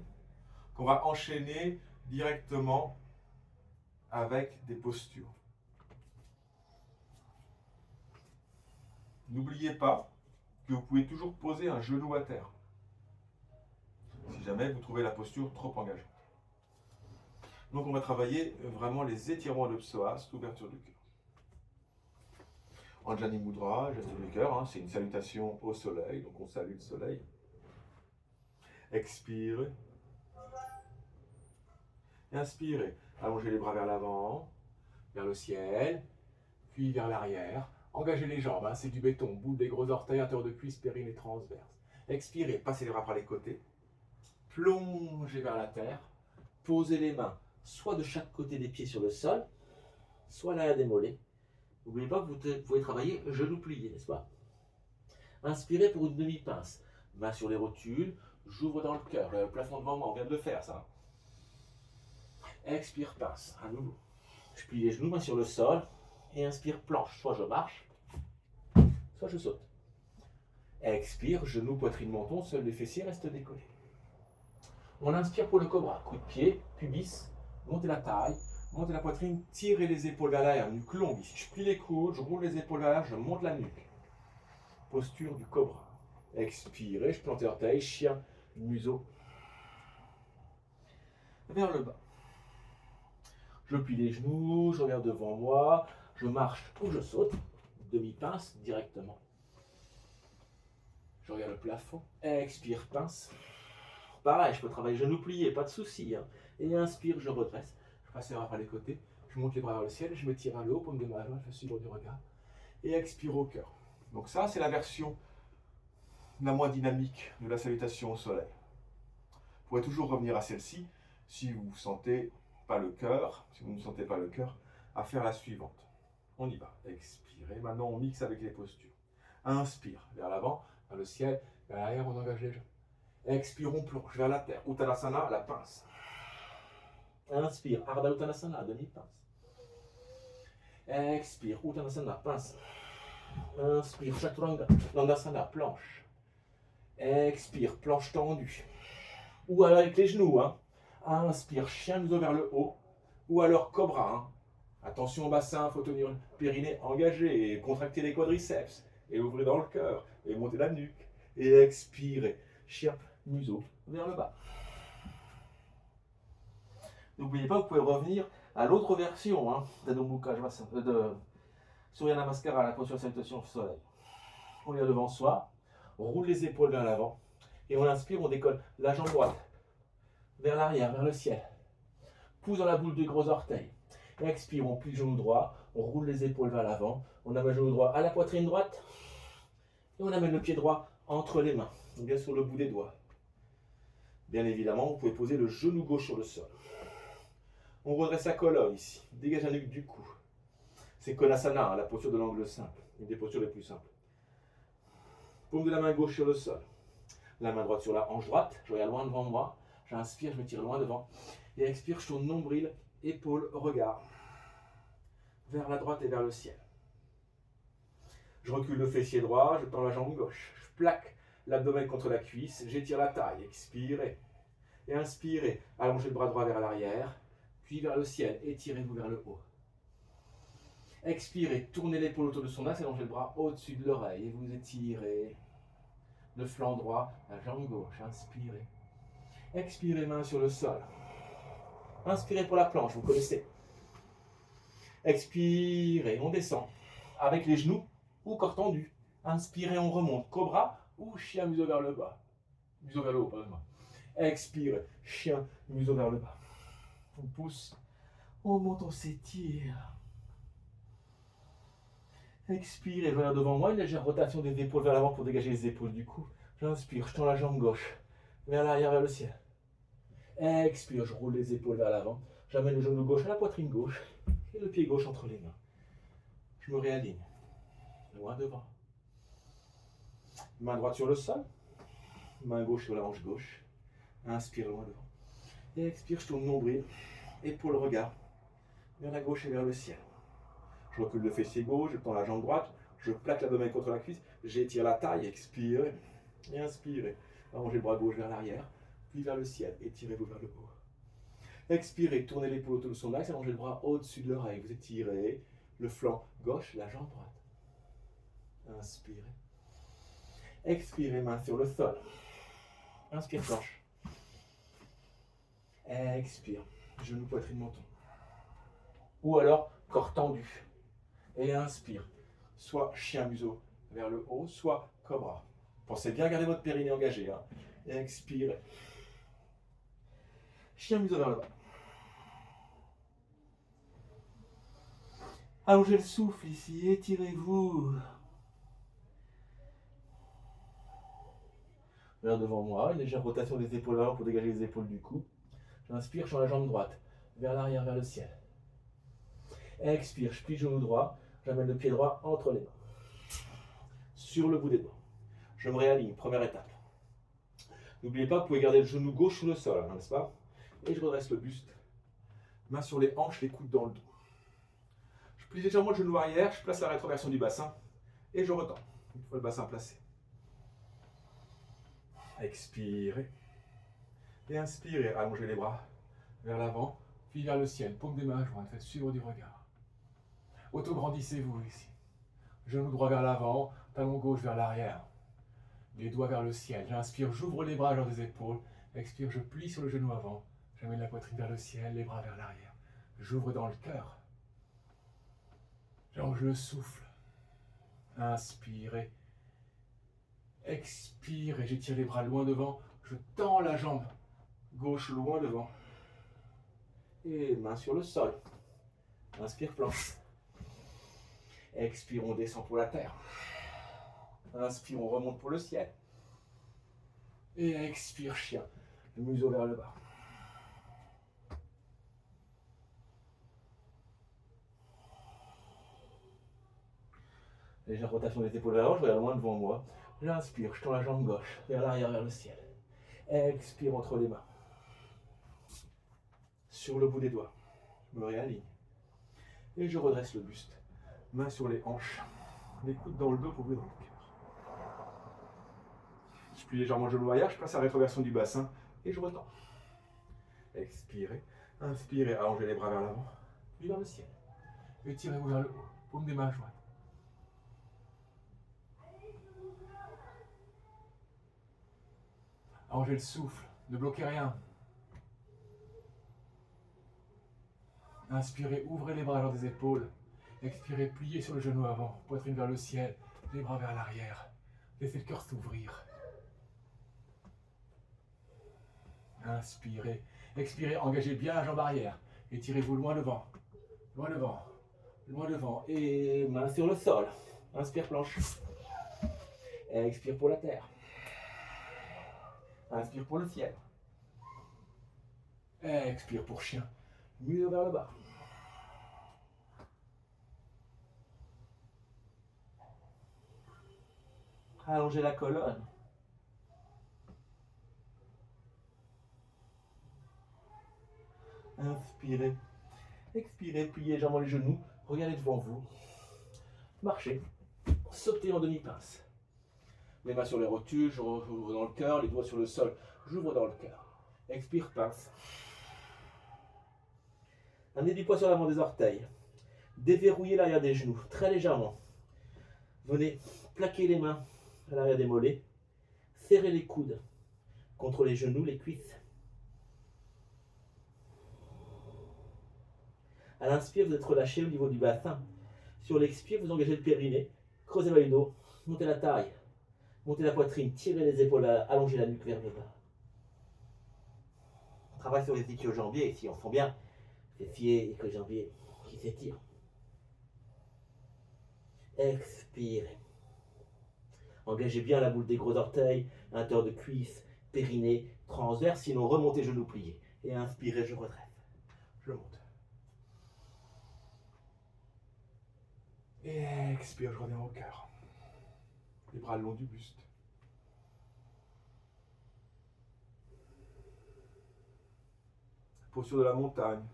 qu'on va enchaîner directement avec des postures. N'oubliez pas que vous pouvez toujours poser un genou à terre, si jamais vous trouvez la posture trop engageante. Donc on va travailler vraiment les étirements de psoas, l'ouverture du cœur. Anjani Mudra, geste du cœur, c'est une salutation au soleil, donc on salue le soleil. Expirez. Inspirez. Allongez les bras vers l'avant, vers le ciel, puis vers l'arrière. Engagez les jambes, c'est du béton, bout des gros orteils, hauteur de cuisse, périnée transverse. Expirez, passez les bras par les côtés. Plongez vers la terre. Posez les mains soit de chaque côté des pieds sur le sol, soit l'arrière des mollets. N'oubliez pas que vous pouvez travailler genoux pliés, n'est-ce pas? Inspirez pour une demi-pince. Main sur les rotules, j'ouvre dans le cœur. Le plafond devant moi, on vient de le faire ça. Expire, pince, à nouveau. Je plie les genoux, main sur le sol. Et inspire, planche. Soit je marche, soit je saute. Expire, genoux, poitrine, menton, seuls les fessiers restent décollés. On inspire pour le cobra. Coup de pied, pubis, montez la taille, montez la poitrine, tirez les épaules vers l'arrière, nuque longue. Ici, je plie les coudes, je roule les épaules vers l'arrière, je monte la nuque. Posture du cobra. Expirez, je plante l'orteil, chien, museau. Vers le bas. Je plie les genoux, je regarde devant moi, je marche ou je saute. Demi-pince directement. Je regarde le plafond. Expire, pince. Pareil, je peux travailler genoux pliés, pas de souci. Et inspire, je redresse. Je passe les bras par les côtés. Je monte les bras vers le ciel. Je me tire vers le haut, paume de ma main, je suivre du regard. Et expire au cœur. Donc ça, c'est la version la moins dynamique de la salutation au soleil. Vous pourrez toujours revenir à celle-ci si vous ne sentez pas le cœur, si vous ne sentez pas le cœur, à faire la suivante. On y va. Expirez. Maintenant, on mixe avec les postures. Inspire vers l'avant, vers le ciel, vers l'arrière, on engage les jambes. Expire, on plonge vers la terre. Uttanasana, la pince. Inspire, Ardha Uttanasana, demi-pince. Expire, Uttanasana, pince. Inspire, Chaturanga, Dandasana, planche. Expire, planche tendue. Ou alors avec les genoux. Inspire, chien museau vers le haut. Ou alors cobra. Attention au bassin, il faut tenir le périnée engagé et contracter les quadriceps. Et ouvrez dans le cœur et montez la nuque. Et expirez, chien museau vers le bas. N'oubliez pas, vous pouvez revenir à l'autre version d'Adho Mukha de Surya Namaskara, la posture de salutation au soleil. On vient devant soi, on roule les épaules vers l'avant et on inspire, on décolle la jambe droite vers l'arrière, vers le ciel. Pousse dans la boule des gros orteils. Expire, on plie le genou droit, on roule les épaules vers l'avant, on amène le genou droit à la poitrine droite et on amène le pied droit entre les mains, bien sur le bout des doigts. Bien évidemment, vous pouvez poser le genou gauche sur le sol. On redresse la colonne ici, dégage la nuque du cou. C'est Konasana, la posture de l'angle simple, une des postures les plus simples. Paume de la main gauche sur le sol, la main droite sur la hanche droite, je regarde loin devant moi, j'inspire, je me tire loin devant, et expire, je tourne nombril, épaule, regard, vers la droite et vers le ciel. Je recule le fessier droit, je tends la jambe gauche, je plaque l'abdomen contre la cuisse, j'étire la taille, expirez. Et inspirez, allongez le bras droit vers l'arrière, puis vers le ciel, étirez-vous vers le haut. Expirez, tournez l'épaule autour de son axe, allongez le bras au-dessus de l'oreille et vous étirez le flanc droit, la jambe gauche, inspirez. Expirez, main sur le sol. Inspirez pour la planche, vous connaissez. Expirez, on descend avec les genoux ou corps tendu. Inspirez, on remonte, cobra ou chien museau vers le bas. Museau vers le haut, pardonnez-moi. Expire, chien, museau vers le bas. On pousse, on monte, on s'étire. Expire et je regarde devant moi, une légère rotation des épaules vers l'avant pour dégager les épaules du cou. J'inspire, je tends la jambe gauche, vers l'arrière, vers le ciel. Expire, je roule les épaules vers l'avant. J'amène le genou gauche à la poitrine gauche et le pied gauche entre les mains. Je me réaligne, loin devant. Main droite sur le sol, main gauche sur la hanche gauche. Inspire loin devant. Et expire, je tourne nombril, épaule, regard, vers la gauche et vers le ciel. Je recule le fessier gauche, je tends la jambe droite, je plaque l'abdomen contre la cuisse, j'étire la taille, expirez, et inspirez. Allongez le bras gauche vers l'arrière, puis vers le ciel, étirez-vous vers le haut. Expirez, tournez l'épaule autour de son axe, allongez le bras au-dessus de l'oreille, vous étirez le flanc gauche, la jambe droite. Inspirez. Expirez, main sur le sol. Inspire, planche. Expire, genou, poitrine, menton. Ou alors, corps tendu. Et inspire, soit chien museau vers le haut, soit cobra. Pensez bien à garder votre périnée engagé. Hein. Et expirez. Chien museau vers le bas. Allongez le souffle ici, étirez-vous. Vers devant moi, une légère rotation des épaules avant pour dégager les épaules du cou. J'inspire, je tends la jambe droite, vers l'arrière, vers le ciel. Expire, je plie le genou droit, j'amène le pied droit entre les mains. Sur le bout des doigts. Je me réaligne, première étape. N'oubliez pas, vous pouvez garder le genou gauche sur le sol, hein, n'est-ce pas? Et je redresse le buste. Main sur les hanches, les coudes dans le dos. Je plie légèrement le genou arrière, je place la rétroversion du bassin et je retends. Une fois le bassin placé. Expirez. Et inspirez, allongez les bras vers l'avant, puis vers le ciel. Paume des mains jointes, faites suivre du regard. Auto-grandissez-vous ici. Genou droit vers l'avant, talon gauche vers l'arrière. Les doigts vers le ciel. J'inspire, j'ouvre les bras lors des épaules. Expire, je plie sur le genou avant. J'amène la poitrine vers le ciel, les bras vers l'arrière. J'ouvre dans le cœur. J'allonge le souffle. Inspirez. Expirez, j'étire les bras loin devant. Je tends la jambe gauche loin devant. Et main sur le sol. Inspire, planche. Expire, on descend pour la terre. Inspire, on remonte pour le ciel. Et expire, chien. Le museau vers le bas. Légère rotation des épaules vers l'avant, je regarde loin devant moi. J'inspire, je tends la jambe gauche, vers l'arrière, vers le ciel. Expire entre les mains. Sur le bout des doigts. Je me réaligne. Et je redresse le buste. Main sur les hanches. Les coudes dans le dos pour ouvrir dans le cœur. Je plie légèrement le genou arrière, je place la rétroversion du bassin et je retends. Expirez. Inspirez, allongez les bras vers l'avant, puis vers le ciel. Étirez-vous vers le haut. Paume des mains jointes. Allongez le souffle, ne bloquez rien. Inspirez, ouvrez les bras lors des épaules. Expirez, pliez sur le genou avant, poitrine vers le ciel, les bras vers l'arrière. Laissez le cœur s'ouvrir. Inspirez, expirez, engagez bien la jambe arrière. Étirez-vous loin devant, loin devant, loin devant. Et main sur le sol. Inspire, planche. Expire pour la terre. Inspire pour le ciel. Expire pour chien. Museau vers le bas. Allongez la colonne. Inspirez. Expirez, pliez légèrement les genoux. Regardez devant vous. Marchez. Sautez en demi-pince. Les mains sur les rotules, j'ouvre dans le cœur, les doigts sur le sol, j'ouvre dans le cœur. Expire, pince. Amenez du poids sur l'avant des orteils. Déverrouillez l'arrière des genoux, très légèrement. Venez plaquer les mains à l'arrière des mollets. Serrez les coudes contre les genoux, les cuisses. À l'inspire, vous êtes relâché au niveau du bassin. Sur l'expire, vous engagez le périnée. Creusez le dos, montez la taille. Montez la poitrine, tirez les épaules, allongez la nuque vers le bas. Travaille sur les ischio-jambiers ici, on sent bien fessiers et jambiers qui s'étirent. Expirez. Engagez bien la boule des gros orteils, inter de cuisse, périnée, transverse, sinon remontez genoux pliés. Et inspirez, je retraite. Je monte. Et expire, je reviens au cœur. Les bras le long du buste. Posture de la montagne.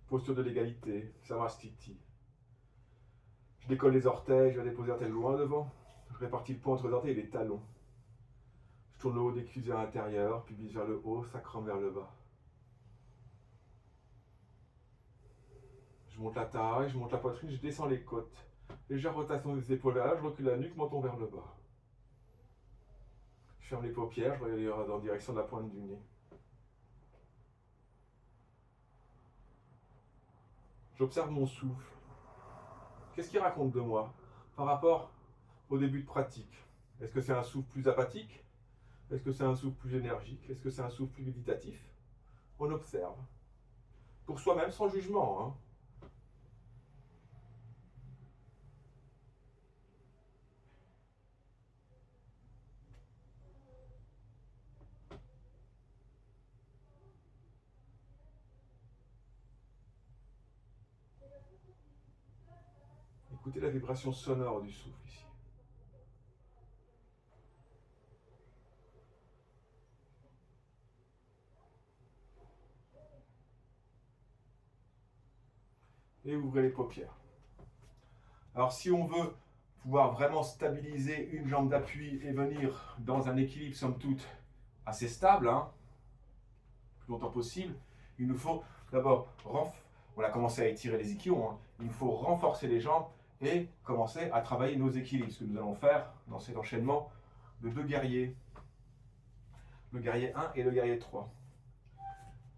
Posture de l'égalité. Samasthiti. Je décolle les orteils, je vais déposer l'orteil loin devant. Je répartis le poids entre les orteils et les talons. Je tourne le haut des cuisses vers l'intérieur, pubis vers le haut, sacrum vers le bas. Je monte la taille, je monte la poitrine, je descends les côtes. Légère rotation des épaules vers là, je recule la nuque, menton vers le bas. Je ferme les paupières, je regarde en direction de la pointe du nez. J'observe mon souffle. Qu'est-ce qu'il raconte de moi par rapport au début de pratique? Est-ce que c'est un souffle plus apathique? Est-ce que c'est un souffle plus énergique? Est-ce que c'est un souffle plus méditatif? On observe. Pour soi-même, sans jugement. Hein. Écoutez la vibration sonore du souffle ici. Et ouvrez les paupières. Alors si on veut pouvoir vraiment stabiliser une jambe d'appui et venir dans un équilibre somme toute assez stable, hein, le plus longtemps possible, il nous faut d'abord, on a commencé à étirer les ischions, hein, il nous faut renforcer les jambes et commencer à travailler nos équilibres, ce que nous allons faire dans cet enchaînement de deux guerriers, le guerrier 1 et le guerrier 3,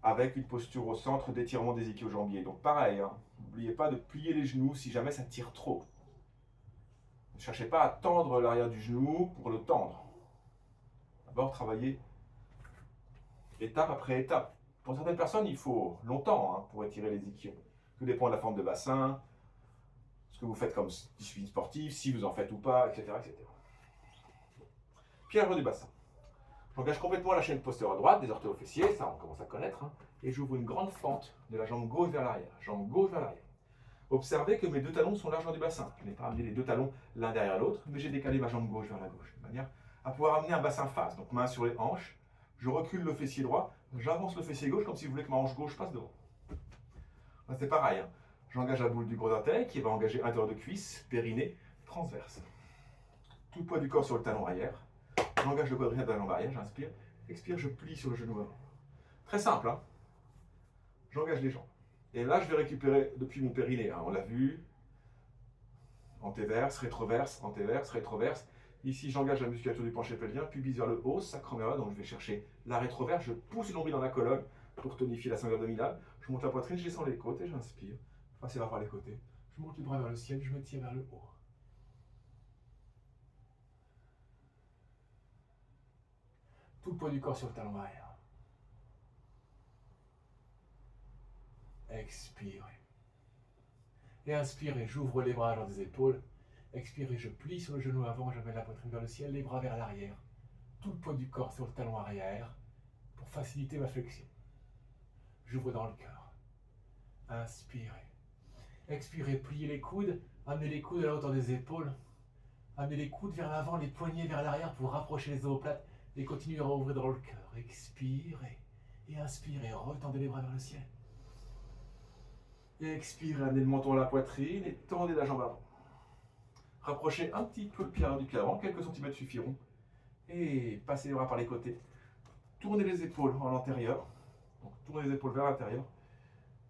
avec une posture au centre d'étirement des ischio-jambiers. Donc pareil, hein, n'oubliez pas de plier les genoux si jamais ça tire trop. Ne cherchez pas à tendre l'arrière du genou pour le tendre. D'abord, travaillez étape après étape. Pour certaines personnes, il faut longtemps hein, pour étirer les ischions. Tout dépend de la forme de bassin, ce que vous faites comme discipline sportive, si vous en faites ou pas, etc. etc. Pied à du bassin. J'engage complètement la chaîne postérieure droite, des orteils aux fessiers, ça on commence à connaître, hein, et j'ouvre une grande fente de la jambe gauche vers l'arrière, jambe gauche vers l'arrière. Observez que mes deux talons sont largement du bassin. Je n'ai pas amené les deux talons l'un derrière l'autre, mais j'ai décalé ma jambe gauche vers la gauche, de manière à pouvoir amener un bassin face. Donc main sur les hanches, je recule le fessier droit, j'avance le fessier gauche comme si vous voulez que ma hanche gauche passe devant. Là c'est pareil, hein. J'engage la boule du gros orteil qui va engager intérieur de cuisse, périnée, transverse. Tout le poids du corps sur le talon arrière. J'engage le quadriceps de la jambe arrière, j'inspire, expire, je plie sur le genou avant. Très simple, hein. J'engage les jambes. Et là, je vais récupérer depuis mon périnée, hein, on l'a vu, antéverse, rétroverse, antéverse, rétroverse. Ici, j'engage la musculature du plancher pelvien, pubis vers le haut, sacrum vers le bas, donc je vais chercher la rétroverse, je pousse le nombril dans la colonne pour tonifier la sangle abdominale. Je monte la poitrine, je descends les côtes et j'inspire. Passez par les côtés. Je monte les bras vers le ciel, je me tire vers le haut. Tout le poids du corps sur le talon arrière. Expirez. Et inspirez, j'ouvre les bras vers les épaules. Expirez, je plie sur le genou avant, je mets la poitrine vers le ciel, les bras vers l'arrière. Tout le poids du corps sur le talon arrière pour faciliter ma flexion. J'ouvre dans le cœur. Inspirez. Expirez, pliez les coudes, amenez les coudes à la hauteur des épaules. Amenez les coudes vers l'avant, les poignets vers l'arrière pour rapprocher les omoplates et continuez à ouvrir dans le cœur. Expirez et inspirez, retendez les bras vers le ciel. Et expirez, amenez le menton à la poitrine et tendez la jambe avant. Rapprochez un petit peu le pied du pied avant, quelques centimètres suffiront. Et passez les bras par les côtés. Tournez les épaules en l'antérieur. Donc tournez les épaules vers l'intérieur.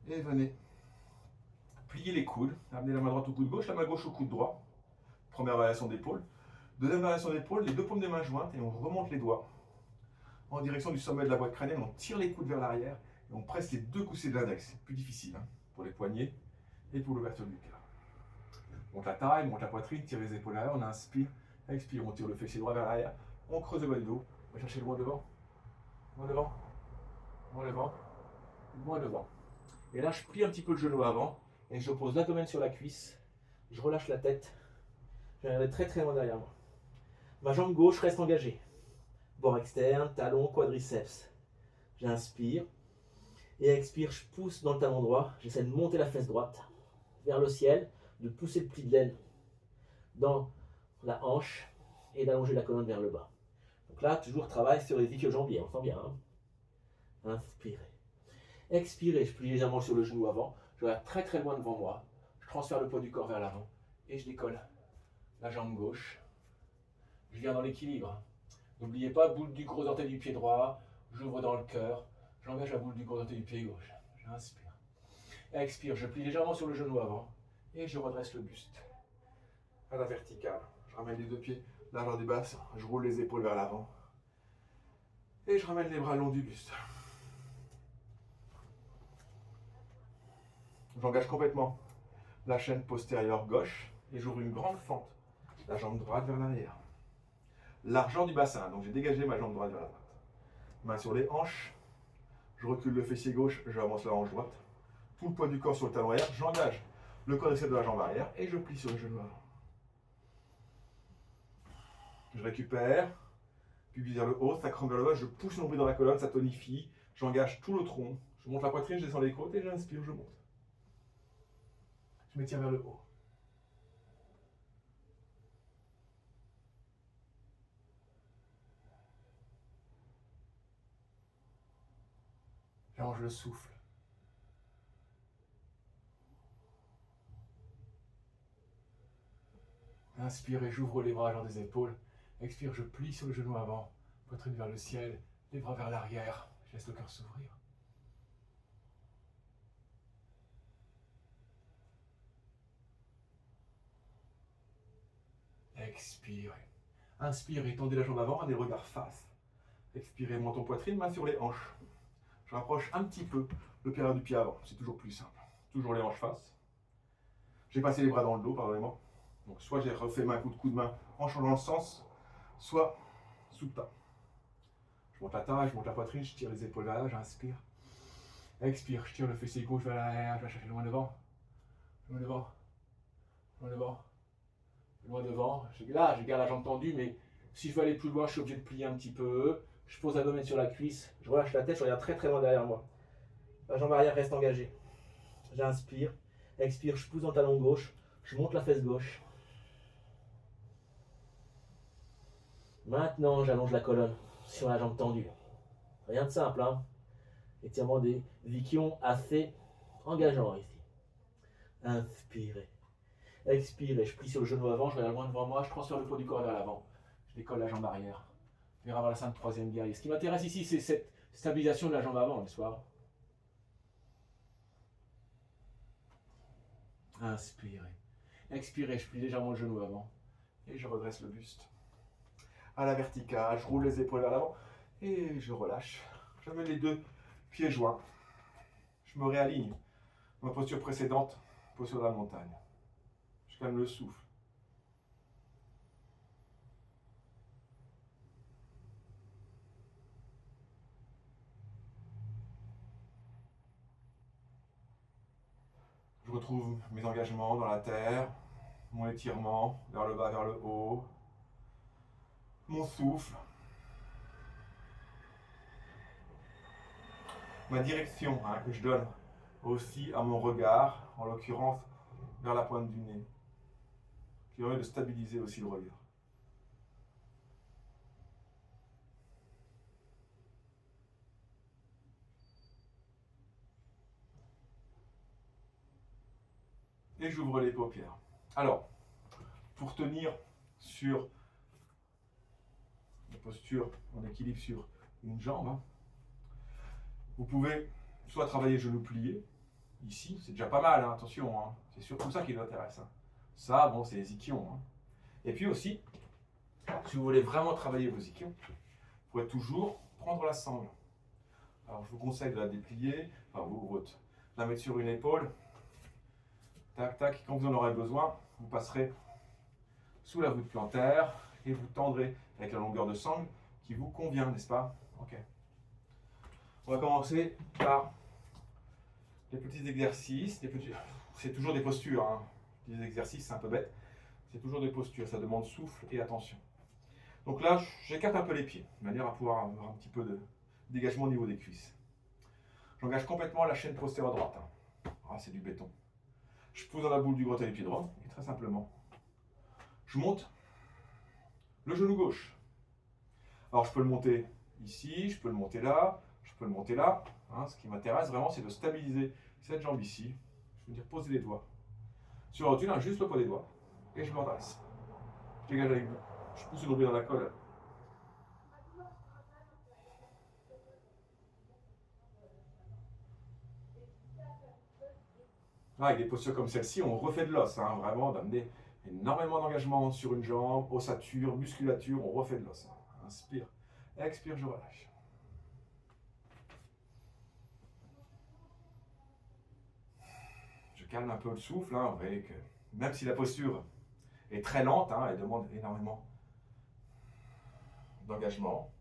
Et venez. Pliez les coudes. Amenez la main droite au coude gauche, la main gauche au coude droit. Première variation d'épaule. Deuxième variation d'épaule, les deux paumes des mains jointes et on remonte les doigts en direction du sommet de la boîte crânienne. On tire les coudes vers l'arrière et on presse les deux coussets de l'index. C'est plus difficile hein, pour les poignets et pour l'ouverture du cœur. Monte la taille, monte la poitrine, tire les épaules à l'arrière, on inspire, expire, on tire le fessier droit vers l'arrière, on creuse le bas du dos, on va chercher loin devant, loin devant, moins devant, moins devant. Et là, je plie un petit peu le genou avant et je pose l'abdomen sur la cuisse. Je relâche la tête. Je regarde très très loin derrière moi. Ma jambe gauche reste engagée. Bord externe, talon, quadriceps. J'inspire et expire, je pousse dans le talon droit. J'essaie de monter la fesse droite vers le ciel, de pousser le pli de l'aine dans la hanche et d'allonger la colonne vers le bas. Donc là, toujours travail sur les ischio-jambiers, on sent bien. Hein. Inspirez. Expirez, je plie légèrement sur le genou avant. Je regarde très très loin devant moi. Je transfère le poids du corps vers l'avant et je décolle la jambe gauche. Je viens dans l'équilibre. N'oubliez pas, boule du gros orteil du pied droit. J'ouvre dans le cœur. J'engage la boule du gros orteil du pied gauche. J'inspire. Expire, je plie légèrement sur le genou avant et je redresse le buste. À la verticale. Je ramène les deux pieds largeur du bassin. Je roule les épaules vers l'avant. Et je ramène les bras le long du buste. J'engage complètement la chaîne postérieure gauche et j'ouvre une grande fente. La jambe droite vers l'arrière. Largeur du bassin, donc j'ai dégagé ma jambe droite vers la droite. Main sur les hanches. Je recule le fessier gauche, j'avance la hanche droite. Tout le poids du corps sur le talon arrière. J'engage le quadriceps de la jambe arrière et je plie sur le genou avant. Je récupère, puis vers le haut, sacrum vers le bas, je pousse le nombril dans la colonne, ça tonifie. J'engage tout le tronc. Je monte la poitrine, je descends les côtes et j'inspire, je monte. Je m'étire vers le haut. J'allonge le souffle. Inspire et j'ouvre les bras, genre des épaules. Expire, je plie sur le genou avant, poitrine vers le ciel, les bras vers l'arrière. Je laisse le cœur s'ouvrir. Expirez. Inspirez, tendez la jambe avant, des regards face. Expirez, menton poitrine, main sur les hanches. Je rapproche un petit peu le pied du pied avant, c'est toujours plus simple. Toujours les hanches face. J'ai passé les bras dans le dos, pardonnez-moi. Donc soit j'ai refait ma coup de main en changeant le sens, soit supta. Je monte la taille, je monte la poitrine, je tire les épaules vers là, j'inspire. Expire, je tire le fessier gauche vers l'arrière, je vais chercher loin devant. Loin devant. Loin devant. Loin devant. Là, je garde la jambe tendue, mais si je veux aller plus loin, je suis obligé de plier un petit peu. Je pose l'abdomen sur la cuisse, je relâche la tête, je regarde très très loin derrière moi. La jambe arrière reste engagée. J'inspire, expire, je pousse dans le talon gauche, je monte la fesse gauche. Maintenant, j'allonge la colonne sur la jambe tendue. Rien de simple, hein. Étirement des ischions assez engageants ici. Inspirez. Expirez, je plie sur le genou avant, je regarde loin devant moi, je transfère le poids du corps vers l'avant. Je décolle la jambe arrière. Vers avant la cinq troisième guerrier. Ce qui m'intéresse ici, c'est cette stabilisation de la jambe avant, n'est-ce pas? Inspirez. Expirez, je plie légèrement le genou avant. Et je redresse le buste. À la verticale, je roule les épaules vers l'avant. Et je relâche. J'amène les deux pieds joints. Je me réaligne. Ma posture précédente, posture de la montagne. Je calme le souffle. Je retrouve mes engagements dans la terre, mon étirement vers le bas, vers le haut, mon souffle, ma direction que je donne aussi à mon regard, en l'occurrence vers la pointe du nez, qui permet de stabiliser aussi le regard. Et j'ouvre les paupières. Alors, pour tenir sur la posture en équilibre sur une jambe, vous pouvez soit travailler genou plié, ici, c'est déjà pas mal, hein, attention, hein, c'est surtout ça qui nous intéresse. Hein. Ça, bon, c'est les ischions. Hein. Et puis aussi, si vous voulez vraiment travailler vos ischions, vous pouvez toujours prendre la sangle. Alors, je vous conseille de la déplier, enfin, vous la mettre sur une épaule. Tac, tac, quand vous en aurez besoin, vous passerez sous la voûte plantaire et vous tendrez avec la longueur de sangle qui vous convient, n'est-ce pas? Ok. On va commencer par les petits exercices. C'est toujours des postures. Hein. Les exercices, c'est un peu bête. C'est toujours des postures. Ça demande souffle et attention. Donc là, j'écarte un peu les pieds, de manière à pouvoir avoir un petit peu de dégagement au niveau des cuisses. J'engage complètement la chaîne postérieure droite. Hein. Ah, c'est du béton. Je pousse dans la boule du grotté du pied droit et très simplement, je monte le genou gauche. Alors je peux le monter ici, je peux le monter là, je peux le monter là. Hein, ce qui m'intéresse vraiment, c'est de stabiliser cette jambe ici. Je veux dire poser les doigts sur la rotule, hein, juste le poids des doigts, et je me redresse. Je dégage avec vous. Je pousse le nombril dans la colonne. Ah, avec des postures comme celle-ci, on refait de l'os, hein, vraiment d'amener énormément d'engagement sur une jambe, ossature, musculature, on refait de l'os. Hein. Inspire, expire, je relâche. Je calme un peu le souffle, hein, vous voyez que même si la posture est très lente, hein, elle demande énormément d'engagement.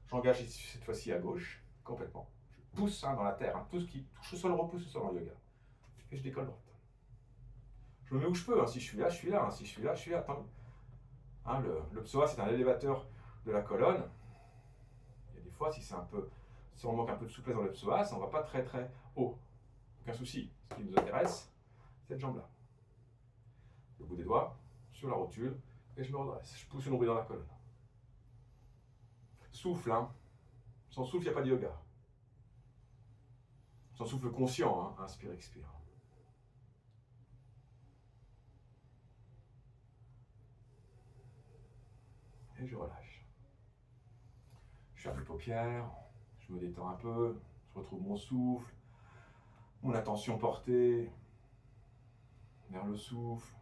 J'engage cette fois-ci à gauche, complètement. Je pousse dans la terre, hein, tout ce qui touche le sol repousse le sol en yoga. Et je décolle droite. Je me mets où je peux, hein. Si je suis là, je suis là. Hein. Si je suis là, je suis là. Hein, le psoas, c'est un élévateur de la colonne. Il y a des fois, si on manque un peu de souplesse dans le psoas, on ne va pas très très haut. Aucun souci. Ce qui nous intéresse, c'est cette jambe-là. Le bout des doigts, sur la rotule, et je me redresse. Je pousse le nombril dans la colonne. Souffle, hein. Sans souffle, il n'y a pas de yoga. Sans souffle conscient, hein. Inspire, expire. Et je relâche. Je ferme les paupières, je me détends un peu, je retrouve mon souffle, mon attention portée vers le souffle.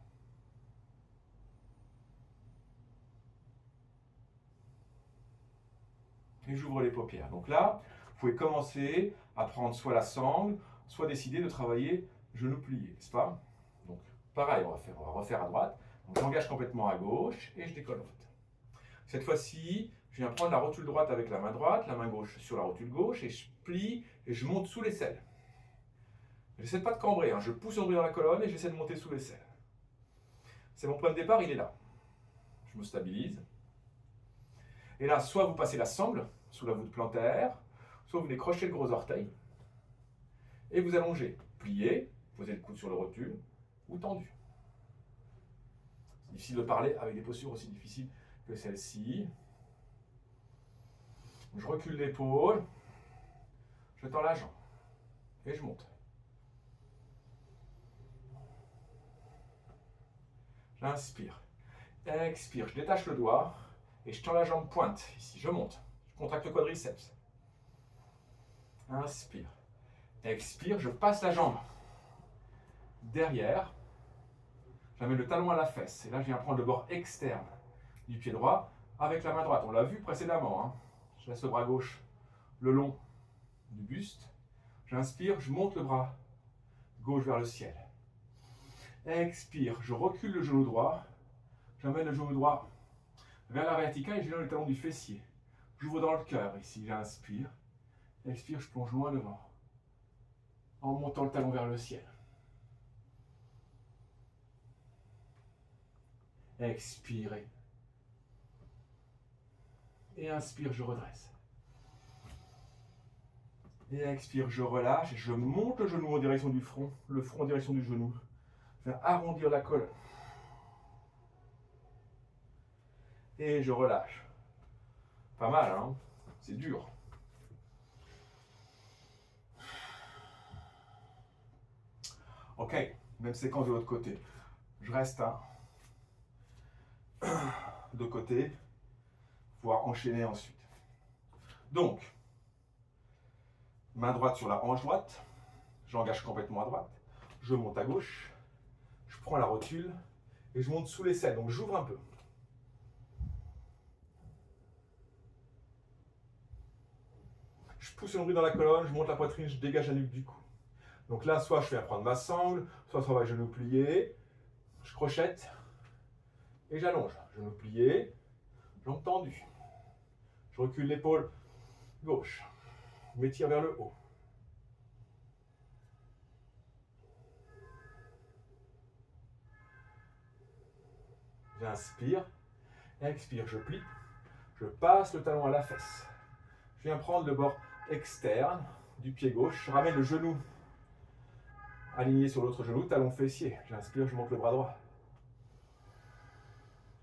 Et j'ouvre les paupières. Donc là, vous pouvez commencer à prendre soit la sangle, soit décider de travailler genou plié, n'est-ce pas? Donc pareil, on va refaire à droite. Donc j'engage complètement à gauche et je décolle droite. Cette fois-ci, je viens prendre la rotule droite avec la main gauche sur la rotule gauche et je plie et je monte sous l'aisselle. J'essaie de pas de cambrer, hein. Je pousse le nombril dans la colonne et j'essaie de monter sous l'aisselle. C'est mon point de départ, il est là. Je me stabilise. Et là, soit vous passez la sangle sous la voûte plantaire, soit vous décrochez le gros orteil et vous allongez. Pliez, posez le coude sur le rotule ou tendu. C'est difficile de parler avec des postures aussi difficiles que celle-ci. Je recule l'épaule, je tends la jambe et je monte. J'inspire, expire, je détache le doigt et je tends la jambe pointe. Ici, je monte, je contracte le quadriceps. Inspire, expire, je passe la jambe derrière. J'amène le talon à la fesse et là, je viens prendre le bord externe du pied droit avec la main droite. On l'a vu précédemment. Hein. Je laisse le bras gauche le long du buste. J'inspire, je monte le bras gauche vers le ciel. Expire, je recule le genou droit. J'amène le genou droit vers la verticale et je donne le talon du fessier. J'ouvre dans le cœur ici, j'inspire. Expire, je plonge loin devant. En montant le talon vers le ciel. Expirez. Et inspire, je redresse. Et expire, je relâche. Je monte le genou en direction du front, le front en direction du genou. Je viens arrondir la colonne. Et je relâche. Pas mal, hein? C'est dur. Ok, même séquence de l'autre côté. Je reste de côté, pouvoir enchaîner ensuite. Donc, main droite sur la hanche droite, j'engage complètement à droite, je monte à gauche, je prends la rotule et je monte sous l'aisselle, donc j'ouvre un peu. Je pousse le nombril dans la colonne, je monte la poitrine, je dégage la nuque du cou. Donc là, soit je viens prendre ma sangle, soit je travaille genou plié, je crochette et j'allonge. Genou plié, jambe tendue. Je recule l'épaule gauche. Je m'étire vers le haut. J'inspire, expire, je plie, je passe le talon à la fesse. Je viens prendre le bord externe du pied gauche, je ramène le genou aligné sur l'autre genou, talon fessier. J'inspire, je monte le bras droit.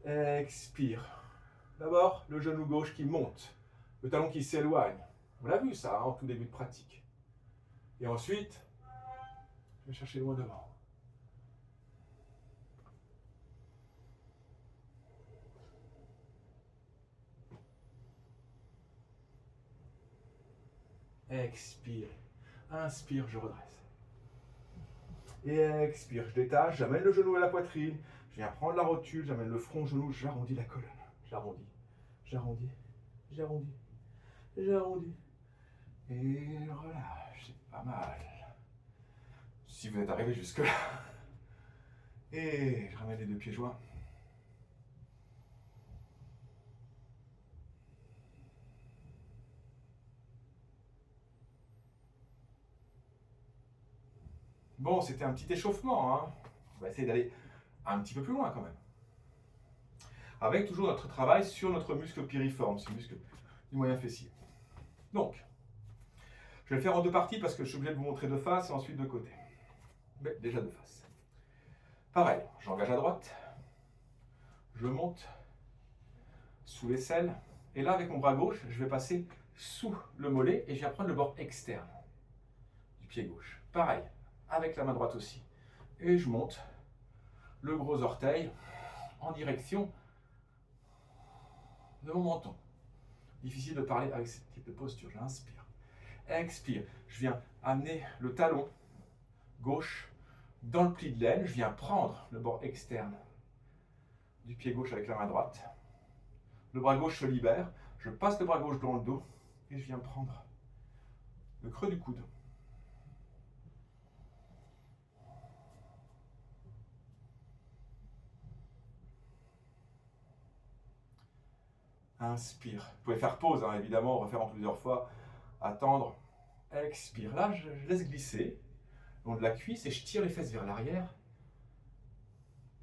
Expire. D'abord, le genou gauche qui monte, le talon qui s'éloigne. On l'a vu ça en tout début de pratique. Et ensuite, je vais chercher loin devant. Expire. Inspire, je redresse. Et expire, je détache, j'amène le genou à la poitrine. Je viens prendre la rotule, j'amène le front au genou, j'arrondis la colonne. J'arrondis, j'arrondis, j'arrondis, j'arrondis. Et je relâche, c'est pas mal. Si vous êtes arrivé jusque-là. Et je ramène les deux pieds joints. Bon, c'était un petit échauffement, hein. On va essayer d'aller un petit peu plus loin quand même. Avec toujours notre travail sur notre muscle piriforme, ce muscle du moyen fessier. Donc, je vais le faire en deux parties parce que je suis obligé de vous montrer de face et ensuite de côté. Mais déjà de face. Pareil, j'engage à droite, je monte sous l'aisselle, et là avec mon bras gauche, je vais passer sous le mollet et je viens prendre le bord externe du pied gauche. Pareil, avec la main droite aussi. Et je monte le gros orteil en direction de mon menton. Difficile de parler avec ce type de posture. J'inspire. Expire. Je viens amener le talon gauche dans le pli de l'aine. Je viens prendre le bord externe du pied gauche avec la main droite. Le bras gauche se libère. Je passe le bras gauche dans le dos et je viens prendre le creux du coude. Inspire. Vous pouvez faire pause, hein, évidemment, refaire en plusieurs fois. Attendre. Expire. Là, je laisse glisser le long de la cuisse et je tire les fesses vers l'arrière.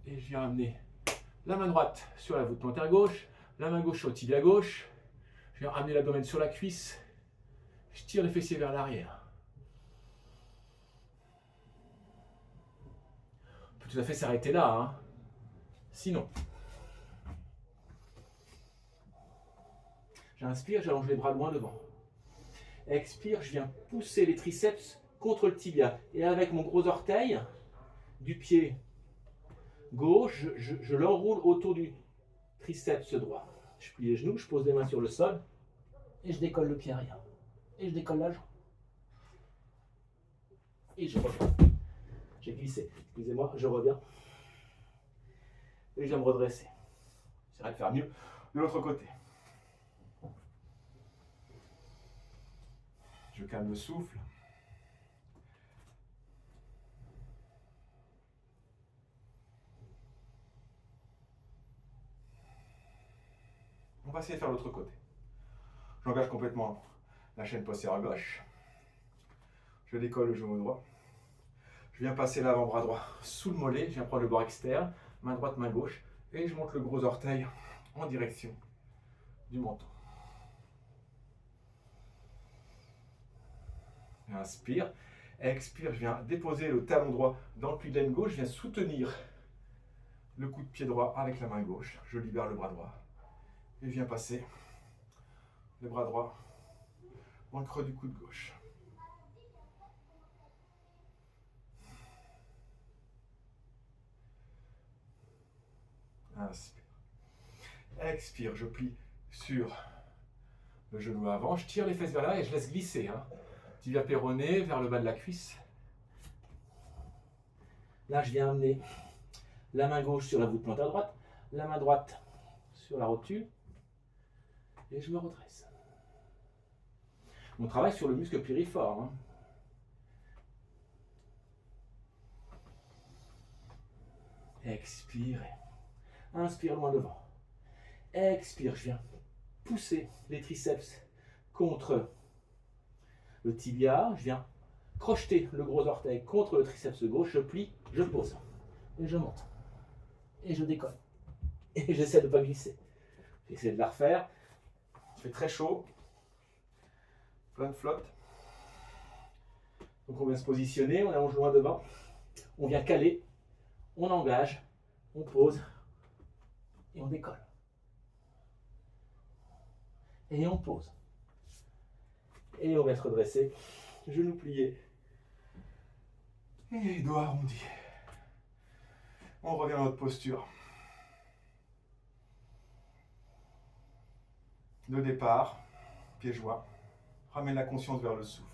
Et je viens amener la main droite sur la voûte plantaire gauche, la main gauche sur le tibia gauche. Je viens amener l'abdomen sur la cuisse. Je tire les fessiers vers l'arrière. On peut tout à fait s'arrêter là, hein. Sinon, j'inspire, j'allonge les bras loin devant. Expire, je viens pousser les triceps contre le tibia. Et avec mon gros orteil du pied gauche, je l'enroule autour du triceps droit. Je plie les genoux, je pose les mains sur le sol et je décolle le pied arrière. Et je décolle la jambe. Et je reviens. J'ai glissé. Excusez-moi, je reviens. Et je viens me redresser. J'essaierai de faire mieux de l'autre côté. Je calme le souffle. On va essayer de faire l'autre côté. J'engage complètement la chaîne postérieure gauche. Je décolle le genou droit. Je viens passer l'avant-bras droit sous le mollet. Je viens prendre le bord externe, main droite, main gauche. Et je monte le gros orteil en direction du menton. Inspire. Expire, je viens déposer le talon droit dans le pli de l'aine gauche. Je viens soutenir le coup de pied droit avec la main gauche. Je libère le bras droit. Et je viens passer le bras droit dans le creux du coude gauche. Inspire. Expire, je plie sur le genou avant. Je tire les fesses vers là et je laisse glisser. Tibia péroné vers le bas de la cuisse. Là, je viens amener la main gauche sur la voûte plantaire droite, la main droite sur la rotule. Et je me redresse. On travaille sur le muscle piriforme. Expirez. Inspire loin devant. Expire, je viens pousser les triceps contre le tibia, je viens crocheter le gros orteil contre le triceps gauche, je plie, je pose, et je monte, et je décolle, et j'essaie de ne pas glisser. J'essaie de la refaire, il fait très chaud, plein de flotte. Donc on vient se positionner, on allonge loin devant, on vient caler, on engage, on pose, et on décolle. Et on pose. Et on va se redresser, genoux pliés. Et dos arrondi. On revient à notre posture de départ, pieds joints. Ramène la conscience vers le souffle.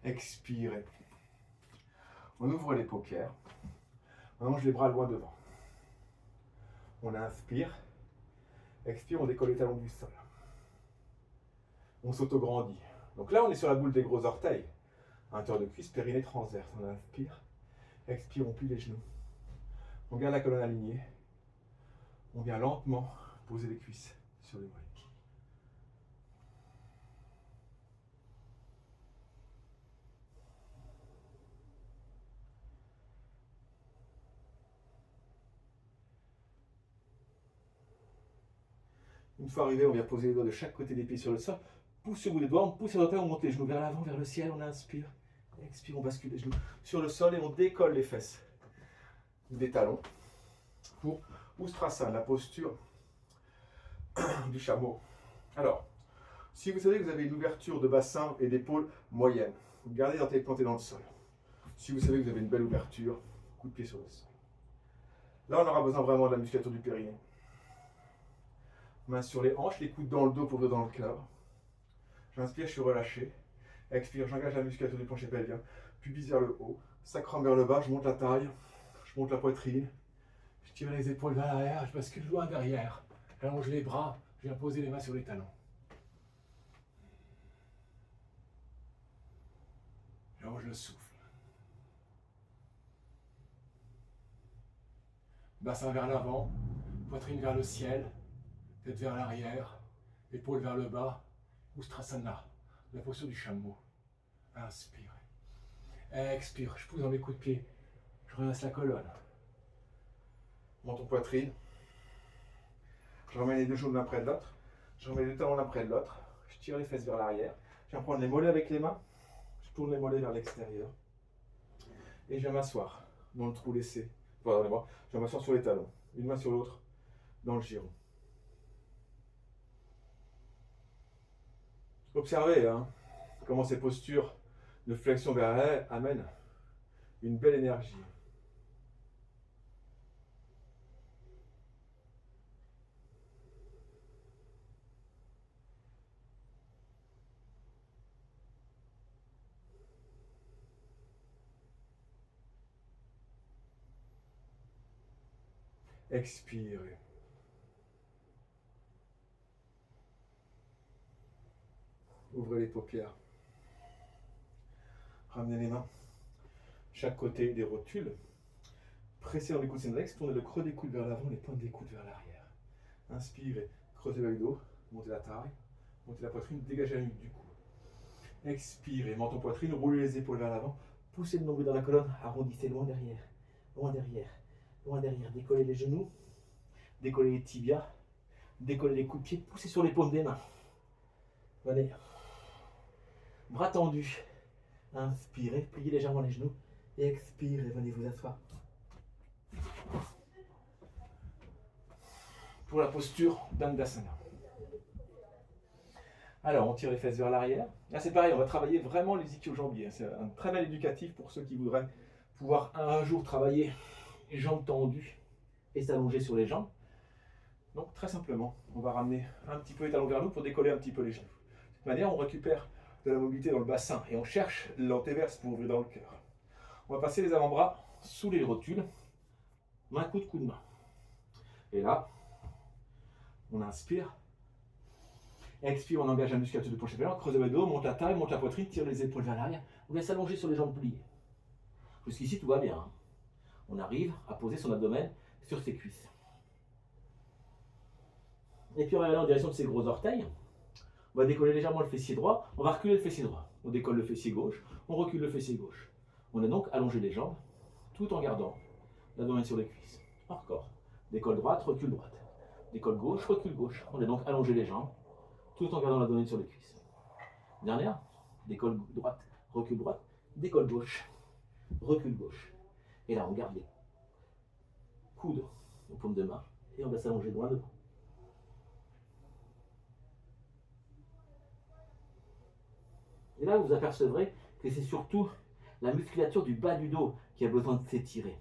Expirez. On ouvre les paupières. On allonge les bras loin devant. On inspire. Expire, on décolle les talons du sol. On s'autograndit. Donc là, on est sur la boule des gros orteils. Hauteur de cuisse, périnée transverse. On inspire. Expire, on plie les genoux. On garde la colonne alignée. On vient lentement poser les cuisses sur les mollets. Une fois arrivé, on vient poser les doigts de chaque côté des pieds sur le sol. Pousse le bout des doigts, on pousse les orteils, on monte les genoux vers l'avant, vers le ciel, on inspire. Expire, on bascule les genoux sur le sol et on décolle les fesses des talons pour Ustrasana, la posture du chameau. Alors, si vous savez que vous avez une ouverture de bassin et d'épaule moyenne, gardez les orteils plantés dans le sol. Si vous savez que vous avez une belle ouverture, coup de pied sur le sol. Là, on aura besoin vraiment de la musculature du périnée. Mains sur les hanches, les coudes dans le dos pour ouvrir dans le cœur. J'inspire, je suis relâché. Expire, j'engage la musculature du plancher pelvien. Pubis vers le haut, sacrum vers le bas, je monte la taille, je monte la poitrine. Je tire les épaules vers l'arrière, je bascule loin derrière. J'allonge les bras, je viens poser les mains sur les talons. J'allonge le souffle. Bassin vers l'avant, poitrine vers le ciel, tête vers l'arrière, épaules vers le bas. Ustrasana, la posture du chameau. Inspire. Expire, je pousse dans mes coups de pied. Je redresse la colonne. Menton poitrine. Je ramène les deux genoux l'un près de l'autre. Je remets les deux talons l'un près de l'autre. Je tire les fesses vers l'arrière. Je viens prendre les mollets avec les mains. Je tourne les mollets vers l'extérieur. Et je viens m'asseoir dans le trou laissé. Pardonnez-moi. Je viens m'asseoir sur les talons. Une main sur l'autre dans le giron. Observez comment ces postures de flexion vers l'arrière amènent une belle énergie. Expirez. Ouvrez les paupières. Ramenez les mains. Chaque côté des rotules. Pressez dans les coudes synodex. Tournez le creux des coudes vers l'avant, les pointes des coudes vers l'arrière. Inspirez. Creusez le dos. Montez la taille. Montez la poitrine. Dégagez la nuque du cou. Expirez. Menton poitrine. Roulez les épaules vers l'avant. Poussez le nombril dans la colonne. Arrondissez loin derrière. Loin derrière. Loin derrière. Décollez les genoux. Décollez les tibias. Décollez les coups de pied. Poussez sur les paumes des mains. Venez. Bras tendus. Inspirez, pliez légèrement les genoux. Et expirez, venez vous asseoir. Pour la posture d'Andasana. Alors, on tire les fesses vers l'arrière. Là, c'est pareil, on va travailler vraiment les ischio-jambiers. C'est un très bel éducatif pour ceux qui voudraient pouvoir un jour travailler les jambes tendues et s'allonger sur les jambes. Donc, très simplement, on va ramener un petit peu les talons vers nous pour décoller un petit peu les genoux. De cette manière, on récupère de la mobilité dans le bassin et on cherche l'antéverse pour ouvrir dans le cœur. On va passer les avant-bras sous les rotules, coup de main. Et là, on inspire, Expire, on engage la musculature du plancher pelvien, creuse le dos, monte la taille, monte la poitrine, tire les épaules vers l'arrière. On laisse allonger sur les jambes pliées. Jusqu'ici, tout va bien. Hein. On arrive à poser son abdomen sur ses cuisses. Et puis on va aller en direction de ses gros orteils. On va décoller légèrement le fessier droit, on va reculer le fessier droit. On décolle le fessier gauche, on recule le fessier gauche. On a donc allongé les jambes tout en gardant l'abdomen sur les cuisses. Hors corps. Décolle droite, recule droite. Décolle gauche, recule gauche. On a donc allongé les jambes tout en gardant l'abdomen sur les cuisses. Dernière, décolle droite, recule droite, décolle gauche, recule gauche. Et là, on garde les coudes aux paumes de main et on va s'allonger loin devant. Et là, vous apercevrez que c'est surtout la musculature du bas du dos qui a besoin de s'étirer.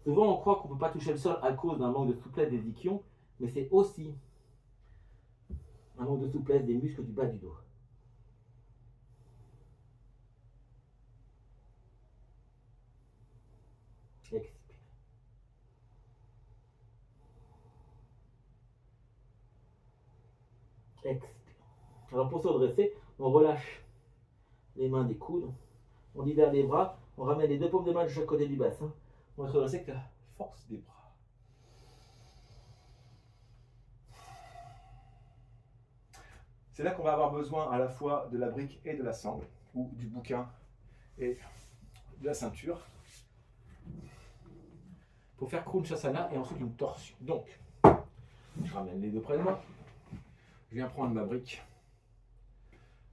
Souvent, on croit qu'on ne peut pas toucher le sol à cause d'un manque de souplesse des ischions, mais c'est aussi un manque de souplesse des muscles du bas du dos. Expire. Expire. Alors pour se redresser, on relâche les mains des coudes, on libère les bras, on ramène les deux paumes de main de chaque côté du bassin. On va se redresser avec la force des bras. C'est là qu'on va avoir besoin à la fois de la brique et de la sangle, ou du bouquin et de la ceinture, Pour faire Krunchasana et ensuite une torsion. Donc, je ramène les deux près de moi. je viens prendre ma brique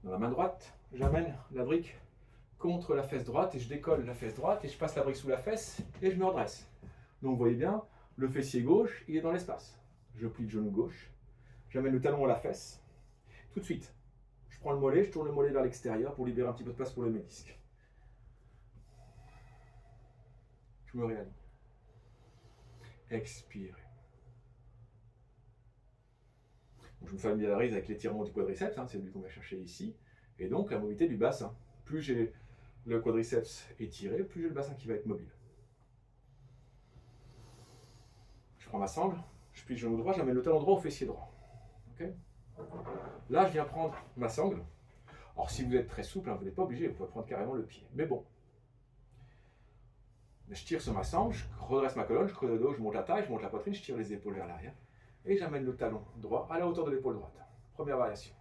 dans la main droite, j'amène la brique contre la fesse droite et je décolle la fesse droite et je passe la brique sous la fesse et je me redresse. Donc vous voyez bien, le fessier gauche, il est dans l'espace. Je plie le genou gauche, j'amène le talon à la fesse. Tout de suite, je prends le mollet, je tourne le mollet vers l'extérieur pour libérer un petit peu de place pour le ménisque. Je me réaligne. Expirez. Donc, je me familiarise avec l'étirement du quadriceps, c'est lui qu'on va chercher ici. Et donc la mobilité du bassin. Plus j'ai le quadriceps étiré, plus j'ai le bassin qui va être mobile. Je prends ma sangle, je plie le genou droit, j'amène le talon droit au fessier droit. Okay. Là, je viens prendre ma sangle. Alors si vous êtes très souple, vous n'êtes pas obligé, vous pouvez prendre carrément le pied. Mais bon. Je tire sur ma sangle, je redresse ma colonne, je creuse le dos, je monte la taille, je monte la poitrine, je tire les épaules vers l'arrière. Et j'amène le talon droit à la hauteur de l'épaule droite. Première variation.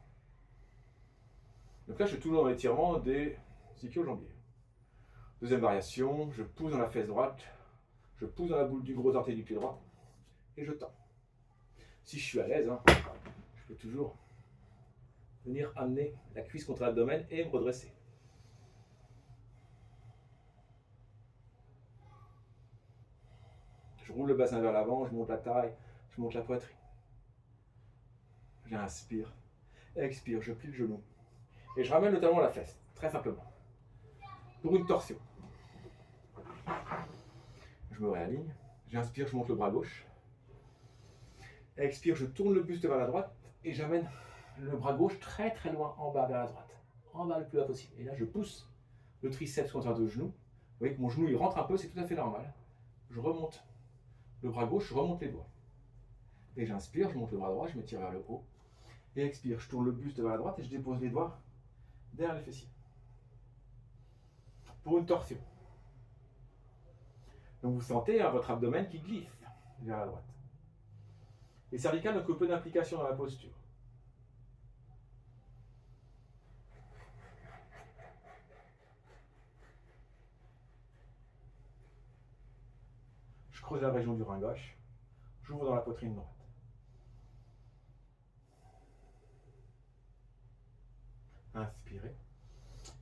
Donc là, je suis toujours dans l'étirement des ischio-jambiers. Deuxième variation, je pousse dans la fesse droite, je pousse dans la boule du gros orteil du pied droit et je tends. Si je suis à l'aise, je peux toujours venir amener la cuisse contre l'abdomen et me redresser. Je roule le bassin vers l'avant, je monte la taille, je monte la poitrine. J'inspire, expire, je plie le genou. Et je ramène le talon à la fesse, très simplement. Pour une torsion. Je me réaligne, j'inspire, je monte le bras gauche. Expire, je tourne le buste vers la droite et j'amène le bras gauche très très loin en bas vers la droite. En bas le plus bas possible. Et là, je pousse le triceps contre le genou. Vous voyez que mon genou il rentre un peu, c'est tout à fait normal. Je remonte le bras gauche, je remonte les doigts. Et j'inspire, je monte le bras droit, je me tire vers le haut. Et expire, je tourne le buste vers la droite et je dépose les doigts derrière les fessiers. Pour une torsion. Donc vous sentez votre abdomen qui glisse vers la droite. Les cervicales n'ont que peu d'implication dans la posture. Je creuse la région du rein gauche. J'ouvre dans la poitrine droite. Inspirez.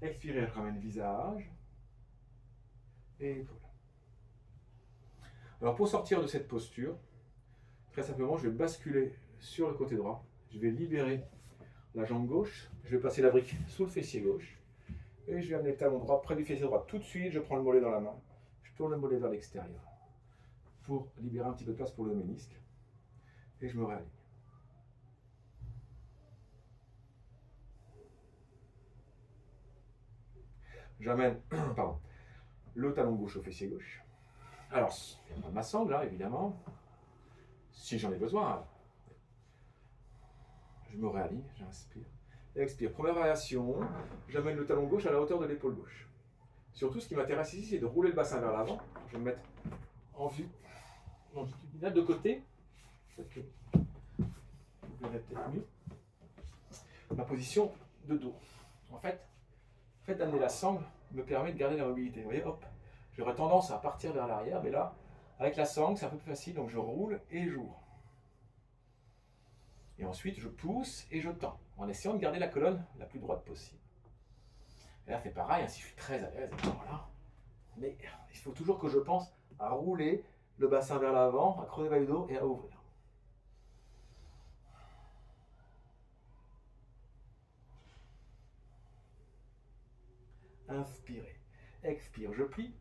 Expirez, je ramène visage et épaules. Alors pour sortir de cette posture, très simplement, je vais basculer sur le côté droit. Je vais libérer la jambe gauche. Je vais passer la brique sous le fessier gauche. Et je vais amener le talon droit près du fessier droit. Tout de suite, je prends le mollet dans la main. Je tourne le mollet vers l'extérieur pour libérer un petit peu de place pour le ménisque. Et je me réaligne. J'amène le talon gauche au fessier gauche. Alors, il y a ma sangle, évidemment, si j'en ai besoin. je me réaligne, j'inspire. Et expire. Première variation, j'amène le talon gauche à la hauteur de l'épaule gauche. Surtout, ce qui m'intéresse ici, c'est de rouler le bassin vers l'avant. Je vais me mettre en vue longitudinale de côté. Peut-être que vous verrez peut-être mieux. Ma position de dos. En fait, le fait d'amener la sangle me permet de garder la mobilité. Vous voyez, hop, j'aurais tendance à partir vers l'arrière, mais là, avec la sangle, c'est un peu plus facile, donc je roule et j'ouvre. Et ensuite, je pousse et je tends, en essayant de garder la colonne la plus droite possible. Et là, c'est pareil, hein, si je suis très à l'aise, voilà. Mais il faut toujours que je pense à rouler le bassin vers l'avant, à creuser le dos et à ouvrir. Inspirez, expire, je plie.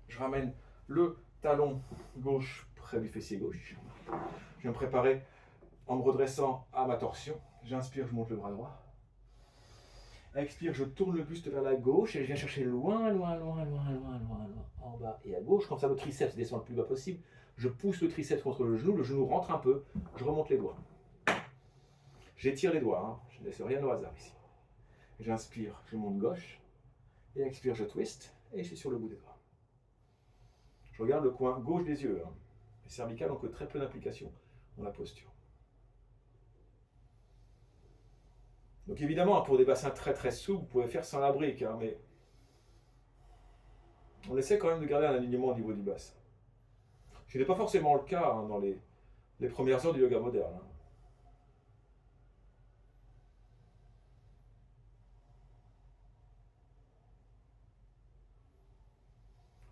Je ramène le talon gauche près du fessier gauche. Je vais me préparer en me redressant à ma torsion. J'inspire, je monte le bras droit. Expire, je tourne le buste vers la gauche et je viens chercher loin, en bas et à gauche. Comme ça, le triceps descend le plus bas possible. Je pousse le triceps contre le genou rentre un peu. Je remonte les doigts. J'étire les doigts, hein. Je ne laisse rien au hasard ici. J'inspire, je monte gauche. Et expire, je twist et je suis sur le bout des doigts. Je regarde le coin gauche des yeux. Hein. Les cervicales n'ont que très peu d'implication dans la posture. Donc évidemment, pour des bassins très très souples, vous pouvez faire sans la brique, hein, mais on essaie quand même de garder un alignement au niveau du bassin. Ce n'est pas forcément le cas hein, dans les premières heures du yoga moderne. Hein.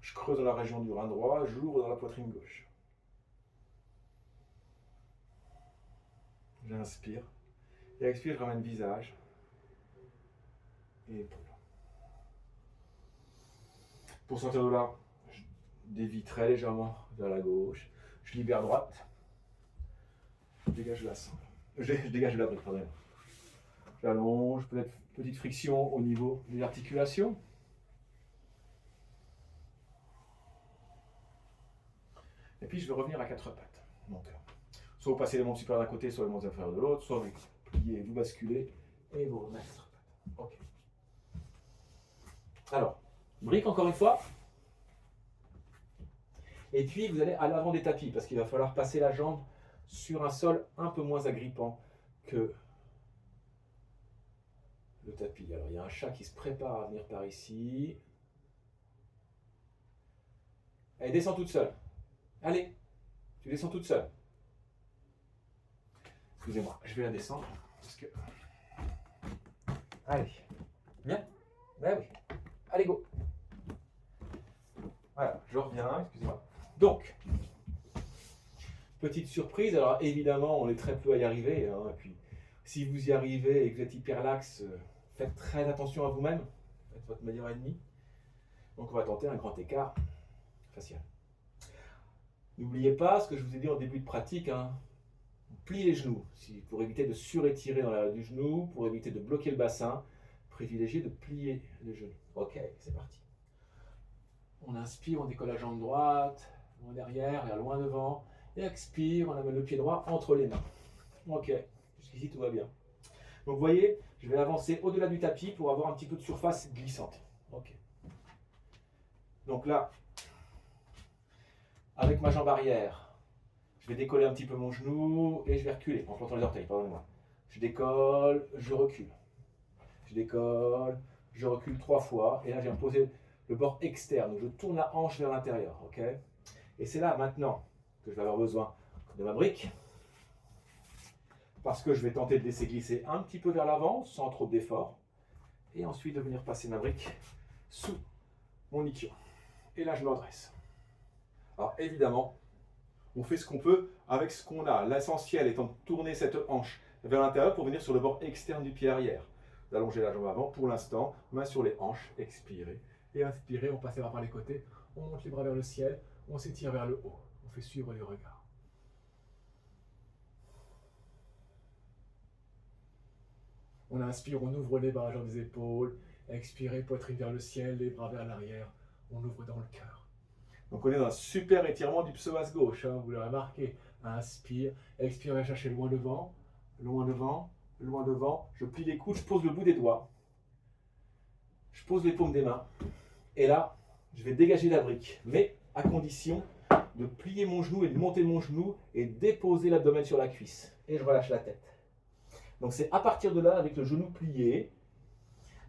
Je creuse dans la région du rein droit, j'ouvre dans la poitrine gauche. J'inspire. Et expire, je ramène visage et épaule. Pour sortir de là, je dévie très légèrement vers la gauche. Je libère droite. Je dégage la sangle. Je dégage la brique, pardon. J'allonge, peut-être petite friction au niveau des articulations. Et puis je vais revenir à quatre pattes. Donc, soit vous passez les membres supérieurs d'un côté, soit les membres inférieurs de l'autre, soit vous pliez, vous basculez et vous remettez sur pattes. Ok. Alors, brique encore une fois. Et puis vous allez à l'avant des tapis parce qu'il va falloir passer la jambe sur un sol un peu moins agrippant que le tapis. Alors il y a un chat qui se prépare à venir par ici. Elle descend toute seule. Allez, tu descends toute seule. Excusez-moi, je vais la descendre parce que. Allez, viens. Ben oui. Allez, go. Voilà, je reviens, excusez-moi. Donc, petite surprise, alors évidemment, on est très peu à y arriver. Hein, et puis, si vous y arrivez et que vous êtes hyperlaxe, faites très attention à vous-même. Faites votre meilleur ennemi. Donc, on va tenter un grand écart facial. N'oubliez pas ce que je vous ai dit en début de pratique. Hein, pliez les genoux pour éviter de surétirer dans l'arrière du genou, pour éviter de bloquer le bassin. Privilégiez de plier les genoux. Ok, c'est parti. On inspire, on décolle la jambe droite, loin derrière, vers loin devant. Et expire, on amène le pied droit entre les mains. Ok, jusqu'ici tout va bien. Donc vous voyez, je vais avancer au-delà du tapis pour avoir un petit peu de surface glissante. Ok. Donc là, avec ma jambe arrière, je vais décoller un petit peu mon genou et je vais reculer en plantant les orteils, pardonnez-moi. Je décolle, je recule. Je décolle, je recule 3 fois et là je viens poser le bord externe. Donc je tourne la hanche vers l'intérieur. Ok. Et c'est là maintenant que je vais avoir besoin de ma brique parce que je vais tenter de laisser glisser un petit peu vers l'avant sans trop d'effort et ensuite de venir passer ma brique sous mon ikion. Et là je me redresse. Alors évidemment, on fait ce qu'on peut avec ce qu'on a. L'essentiel étant de tourner cette hanche vers l'intérieur pour venir sur le bord externe du pied arrière. D'allonger la jambe avant. Pour l'instant, main sur les hanches, expirez. Et inspirez, on passe les bras par les côtés, on monte les bras vers le ciel, on s'étire vers le haut. On fait suivre les regards. On inspire, on ouvre les bras, genre des épaules. Expirez, poitrine vers le ciel, les bras vers l'arrière. On ouvre dans le cœur. Donc on est dans un super étirement du psoas gauche, hein, vous l'aurez remarqué. Inspire, expire, chercher loin devant. loin devant, loin devant. Je plie les coudes, je pose le bout des doigts. Je pose les paumes des mains. Et là, je vais dégager la brique. Mais à condition de plier mon genou et de monter mon genou et déposer l'abdomen sur la cuisse. Et je relâche la tête. Donc c'est à partir de là, avec le genou plié,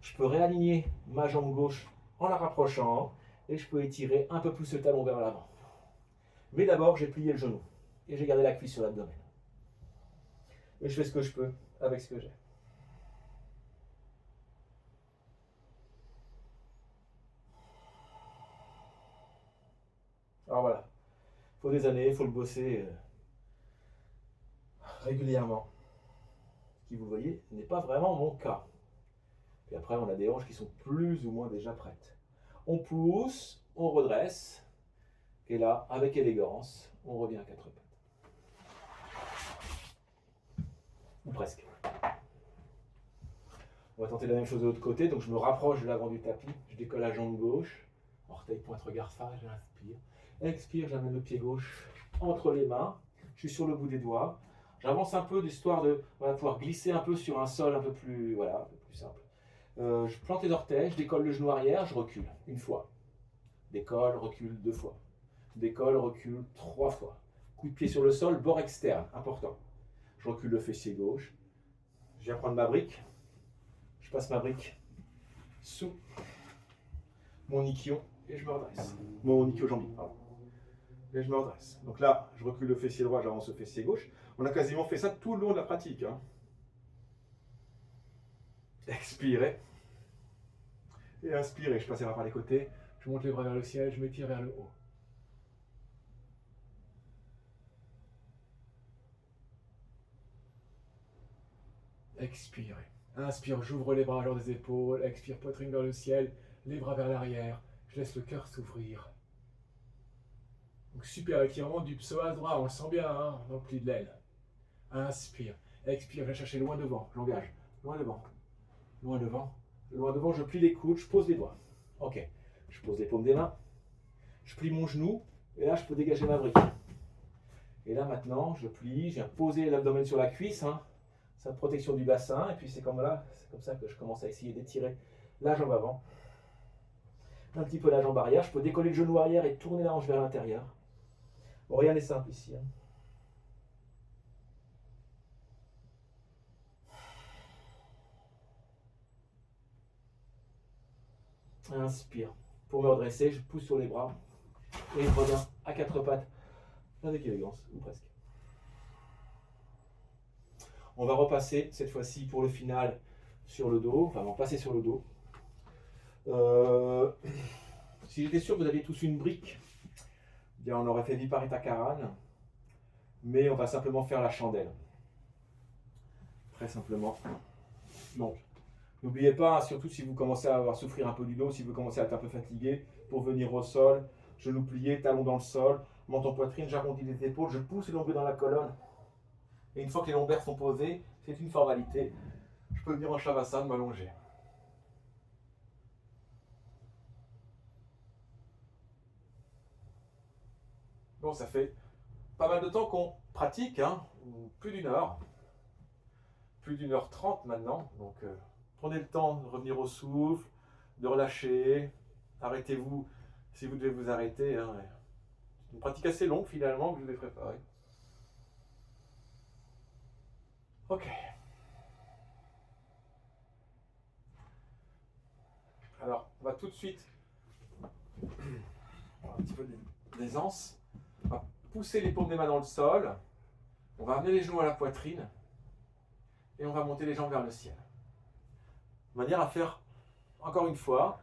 je peux réaligner ma jambe gauche en la rapprochant et je peux étirer un peu plus le talon vers l'avant. Mais d'abord, j'ai plié le genou et j'ai gardé la cuisse sur l'abdomen. Et je fais ce que je peux avec ce que j'ai. Alors voilà, il faut des années, il faut le bosser régulièrement. Ce qui, vous voyez, n'est pas vraiment mon cas. Puis après, on a des hanches qui sont plus ou moins déjà prêtes. On pousse, on redresse, et là, avec élégance, on revient à quatre pattes. Ou presque. On va tenter la même chose de l'autre côté, donc je me rapproche de l'avant du tapis, je décolle la jambe gauche, orteil pointe regard face, j'inspire. Expire, j'amène le pied gauche entre les mains, je suis sur le bout des doigts. J'avance un peu d'histoire de pouvoir glisser un peu sur un sol un peu plus, un peu plus simple. Je plante les orteils, je décolle le genou arrière, je recule une fois. Décolle, recule deux fois. Décolle, recule trois fois. Coup de pied sur le sol, bord externe, important. Je recule le fessier gauche. Je viens prendre ma brique. Je passe ma brique sous mon ichio et je me redresse. Mon ichio-jambier, pardon. Et je me redresse. Donc là, je recule le fessier droit, j'avance le fessier gauche. On a quasiment fait ça tout le long de la pratique. Expirez. Et inspirez. Je passe les bras par les côtés. Je monte les bras vers le ciel, je m'étire vers le haut. Expirez. Inspire, j'ouvre les bras, genre des épaules. Expire, poitrine vers le ciel, les bras vers l'arrière. Je laisse le cœur s'ouvrir. Donc super étirement du psoas droit, on le sent bien dans le pli de l'aile. Inspire, expire, je vais chercher loin devant, j'engage. Loin devant, loin devant, loin devant, je plie les coudes, je pose les doigts. Ok, je pose les paumes des mains, je plie mon genou, et là je peux dégager ma brique. Et là maintenant, je plie, je viens poser l'abdomen sur la cuisse, sa protection du bassin, et puis c'est comme ça que je commence à essayer d'étirer la jambe avant. Un petit peu la jambe arrière, je peux décoller le genou arrière et tourner la hanche vers l'intérieur. Bon, rien n'est simple ici. Inspire. Pour me redresser, je pousse sur les bras et je reviens à quatre pattes avec élégance, ou presque. On va repasser cette fois-ci pour le final sur le dos, enfin on va passer sur le dos. Si j'étais sûr que vous aviez tous une brique, bien on aurait fait Viparita Karana, mais on va simplement faire la chandelle. Très simplement. Donc, n'oubliez pas, surtout si vous commencez à avoir souffrir un peu du dos, si vous commencez à être un peu fatigué, pour venir au sol, genoux pliés, talons dans le sol, menton poitrine, j'arrondis les épaules, je pousse les lombaires dans la colonne. Et une fois que les lombaires sont posés, c'est une formalité. Je peux venir en Shavasana, m'allonger. Bon, ça fait pas mal de temps qu'on pratique, plus d'une heure. Plus d'une heure 30 maintenant. Donc, prenez le temps de revenir au souffle, de relâcher. Arrêtez-vous si vous devez vous arrêter. C'est une pratique assez longue finalement que je vous ai préparée. Ok. Alors, on va tout de suite, un petit peu d'aisance. On va pousser les paumes des mains dans le sol. On va amener les genoux à la poitrine. Et on va monter les jambes vers le ciel. De manière à faire, encore une fois,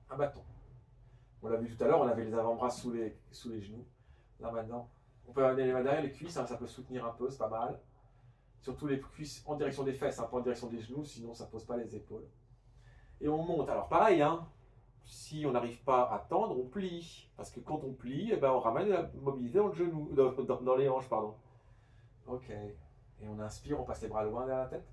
un bâton. On l'a vu tout à l'heure, on avait les avant-bras sous les genoux. Là maintenant, on peut amener les mains derrière les cuisses, ça peut soutenir un peu, c'est pas mal. Surtout les cuisses en direction des fesses, pas en direction des genoux, sinon ça ne pose pas les épaules. Et on monte. Alors pareil, si on n'arrive pas à tendre, on plie. Parce que quand on plie, on ramène la mobilité dans le genou, dans les hanches, pardon. Ok. Et on inspire, on passe les bras loin derrière la tête.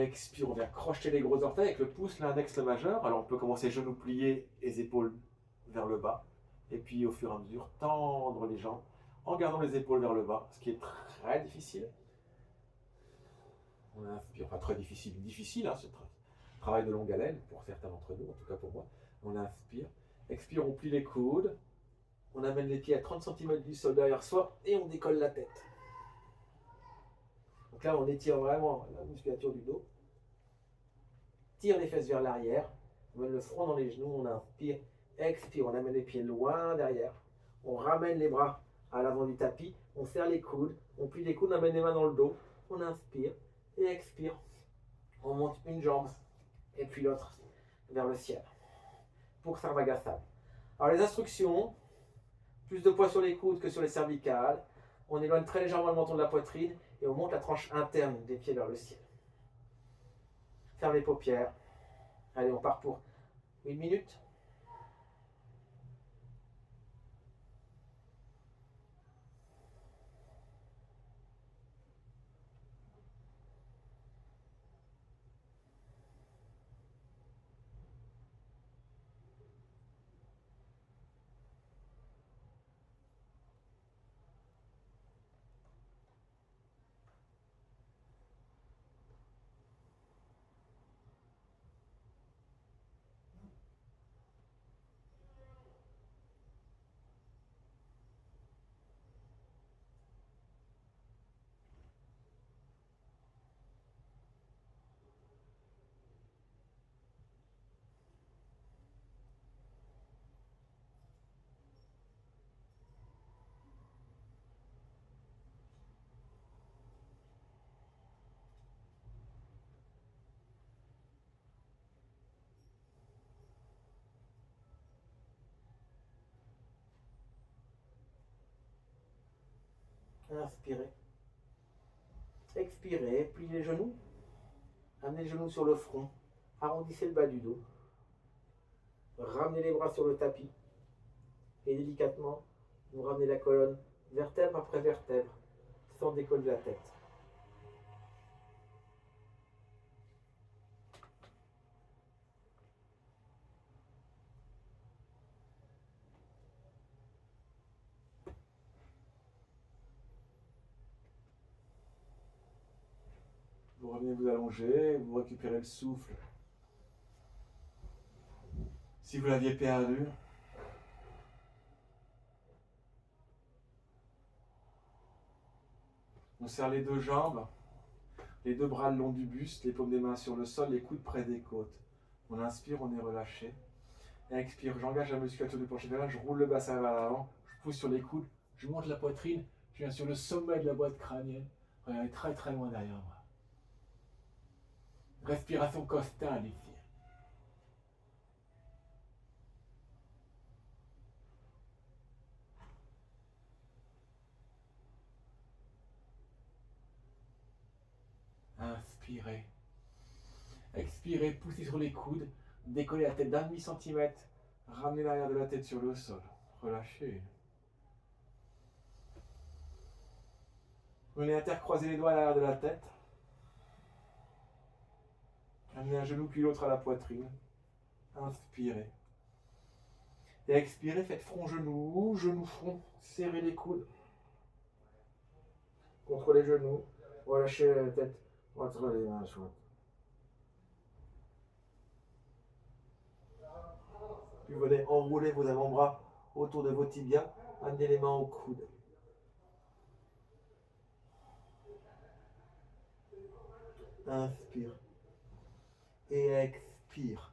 Expire, on vient crocheter les gros orteils avec le pouce, l'index, le majeur. Alors on peut commencer genoux pliés et épaules vers le bas. Et puis au fur et à mesure, tendre les jambes en gardant les épaules vers le bas, ce qui est très difficile. On inspire, enfin très difficile, difficile, hein, c'est un travail de longue haleine pour certains d'entre nous, en tout cas pour moi. On inspire, expire, on plie les coudes, on amène les pieds à 30 cm du sol derrière soi et on décolle la tête. Donc là, on étire vraiment la musculature du dos. Tire les fesses vers l'arrière, on met le front dans les genoux, on inspire, expire, on amène les pieds loin derrière, on ramène les bras à l'avant du tapis, on serre les coudes, on plie les coudes, on amène les mains dans le dos, on inspire et expire. On monte une jambe et puis l'autre vers le ciel pour Sarvagasana. Alors les instructions, plus de poids sur les coudes que sur les cervicales, on éloigne très légèrement le menton de la poitrine et on monte la tranche interne des pieds vers le ciel. Ferme les paupières. Allez, on part pour 1 minute. Inspirez. Expirez, pliez les genoux. Amenez les genoux sur le front. Arrondissez le bas du dos. Ramenez les bras sur le tapis. Et délicatement, vous ramenez la colonne vertèbre après vertèbre, sans décoller la tête. Vous revenez vous allonger, vous récupérez le souffle. Si vous l'aviez perdu, on serre les deux jambes, les deux bras le long du buste, les paumes des mains sur le sol, les coudes près des côtes. On inspire, on est relâché. Expire, j'engage la musculature du plancher derrière, je roule le bassin vers l'avant, je pousse sur les coudes, je monte la poitrine, je viens sur le sommet de la boîte crânienne. Regardez très très loin derrière moi. Respiration costale ici. Inspirez. Expirez, poussez sur les coudes, décollez la tête d'1,5 centimètre, ramenez l'arrière de la tête sur le sol. Relâchez. Venez intercroiser les doigts à l'arrière de la tête. Amenez un genou puis l'autre à la poitrine. Inspirez. Et expirez, faites front-genou, genou-front. Serrez les coudes. Contre les genoux. Relâchez la tête entre les mains. Puis venez enrouler vos avant-bras autour de vos tibias. Amenez les mains au coude. Inspire. Et expire.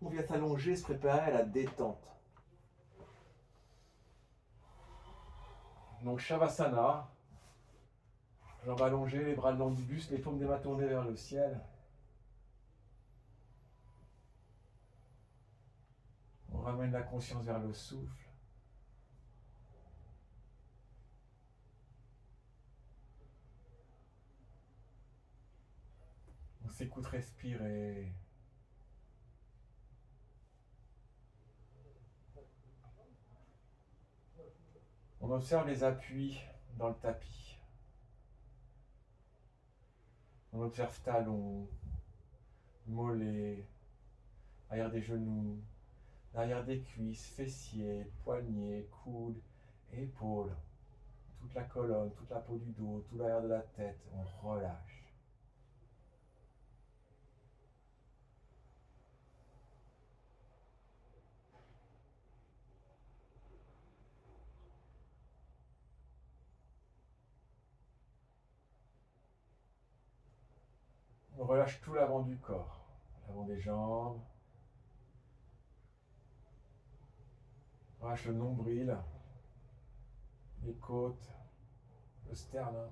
On vient s'allonger, se préparer à la détente. Donc Shavasana. Jambes allongées, les bras le long du buste, les paumes des mains tournées vers le ciel. On ramène la conscience vers le souffle. On s'écoute respirer. On observe les appuis dans le tapis. On observe talons, mollets, arrière des genoux, l'arrière des cuisses, fessiers, poignets, coudes, épaules. toute la colonne, toute la peau du dos, tout l'arrière de la tête. On relâche. On relâche tout l'avant du corps, l'avant des jambes. On relâche le nombril, les côtes, le sternum.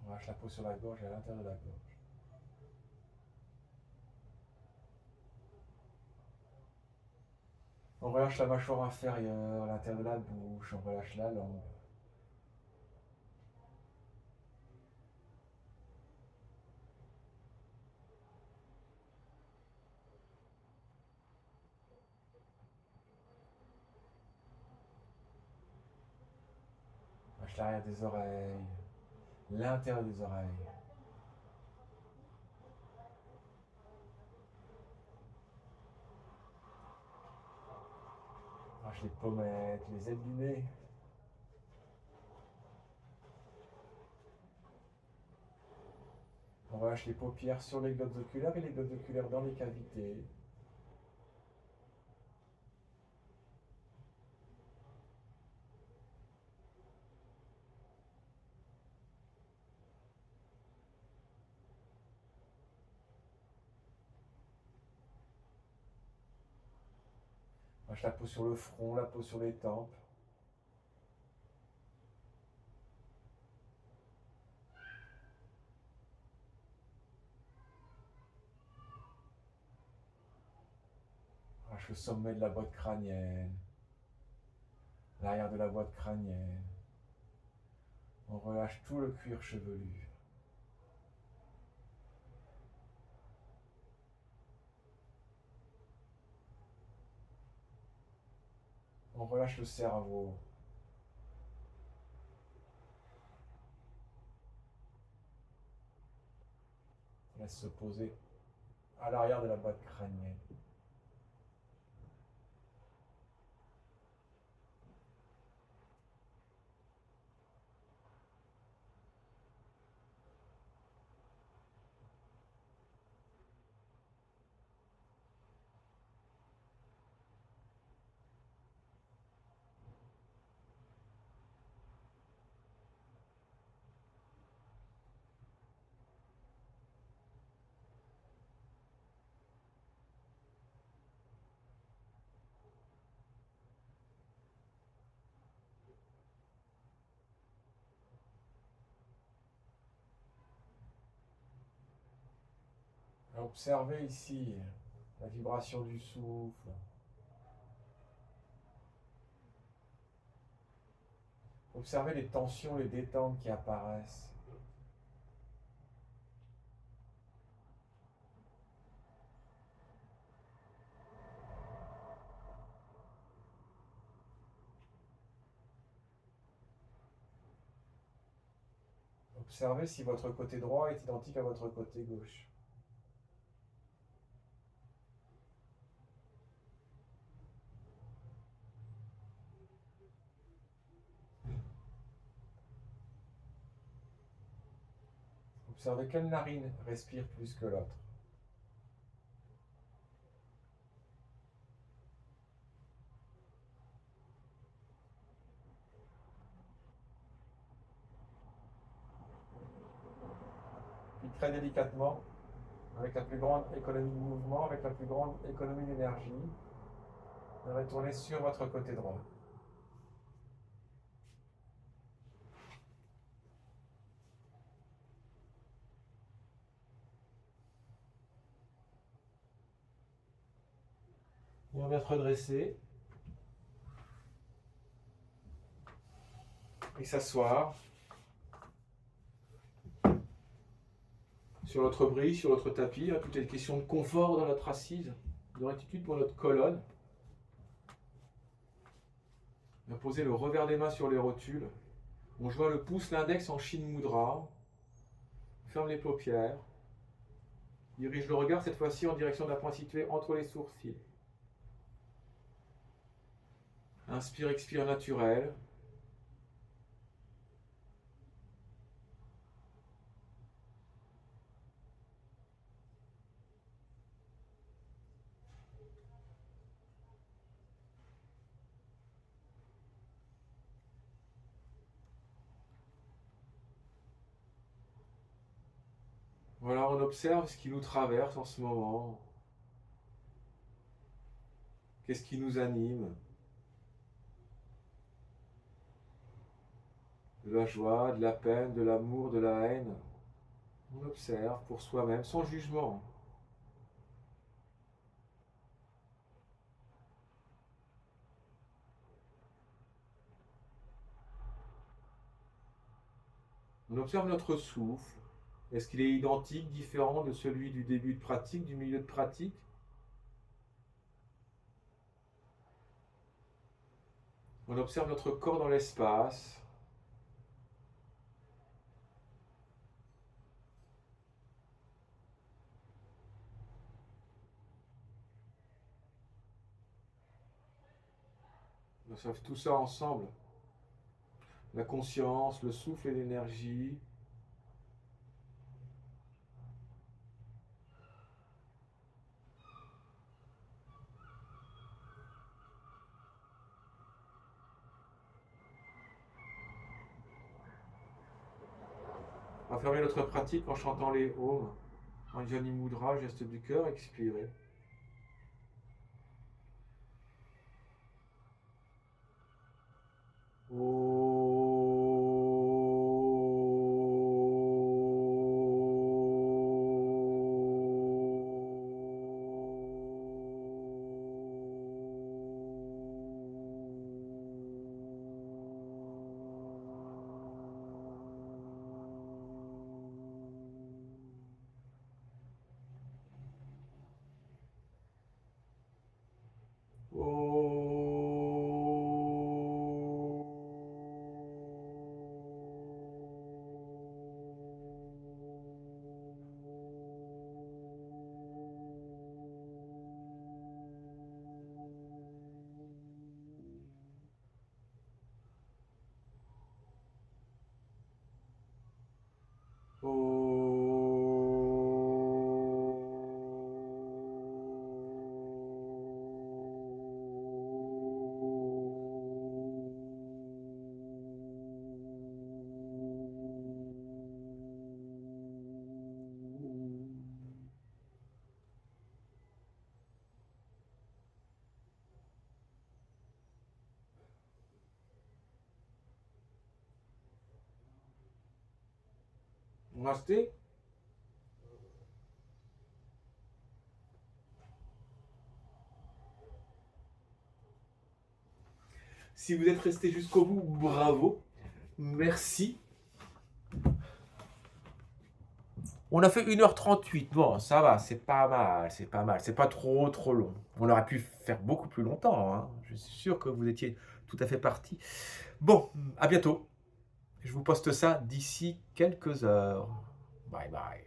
On relâche la peau sur la gorge et à l'intérieur de la gorge. On relâche la mâchoire inférieure, à l'intérieur de la bouche, on relâche la langue. On relâche l'arrière des oreilles, l'intérieur des oreilles. On relâche les pommettes, les ailes du nez. On relâche les paupières sur les globes oculaires et les globes oculaires dans les cavités. On relâche la peau sur le front, la peau sur les tempes. On relâche le sommet de la boîte crânienne, l'arrière de la boîte crânienne. On relâche tout le cuir chevelu. On relâche le cerveau. On laisse se poser à l'arrière de la boîte crânienne. Observez ici la vibration du souffle. Observez les tensions, les détentes qui apparaissent. Observez si votre côté droit est identique à votre côté gauche. Observez quelle narine respire plus que l'autre. Puis très délicatement, avec la plus grande économie de mouvement, avec la plus grande économie d'énergie, retournez sur votre côté droit. Et on vient se redresser et s'asseoir sur notre bris, sur notre tapis. Tout est une question de confort dans notre assise, de rectitude pour notre colonne. On va poser le revers des mains sur les rotules. On joint le pouce, l'index en Shin Mudra. On ferme les paupières. Dirige le regard cette fois-ci en direction d'un point situé entre les sourcils. Inspire, expire naturel. Voilà, on observe ce qui nous traverse en ce moment. Qu'est-ce qui nous anime? De la joie, de la peine, de l'amour, de la haine. On observe pour soi-même, sans jugement. On observe notre souffle. Est-ce qu'il est identique, différent de celui du début de pratique, du milieu de pratique? On observe notre corps dans l'espace. On observe tout ça ensemble. La conscience, le souffle et l'énergie. On va fermer notre pratique en chantant les Om. Anjani Mudra, geste du cœur, expirez. Namasté. Si vous êtes resté jusqu'au bout, bravo. Merci. On a fait 1h38. Bon, ça va, c'est pas mal, c'est pas mal. C'est pas trop long. On aurait pu faire beaucoup plus longtemps, hein. Je suis sûr que vous étiez tout à fait parti. Bon, à bientôt. Je vous poste ça d'ici quelques heures. Bye bye.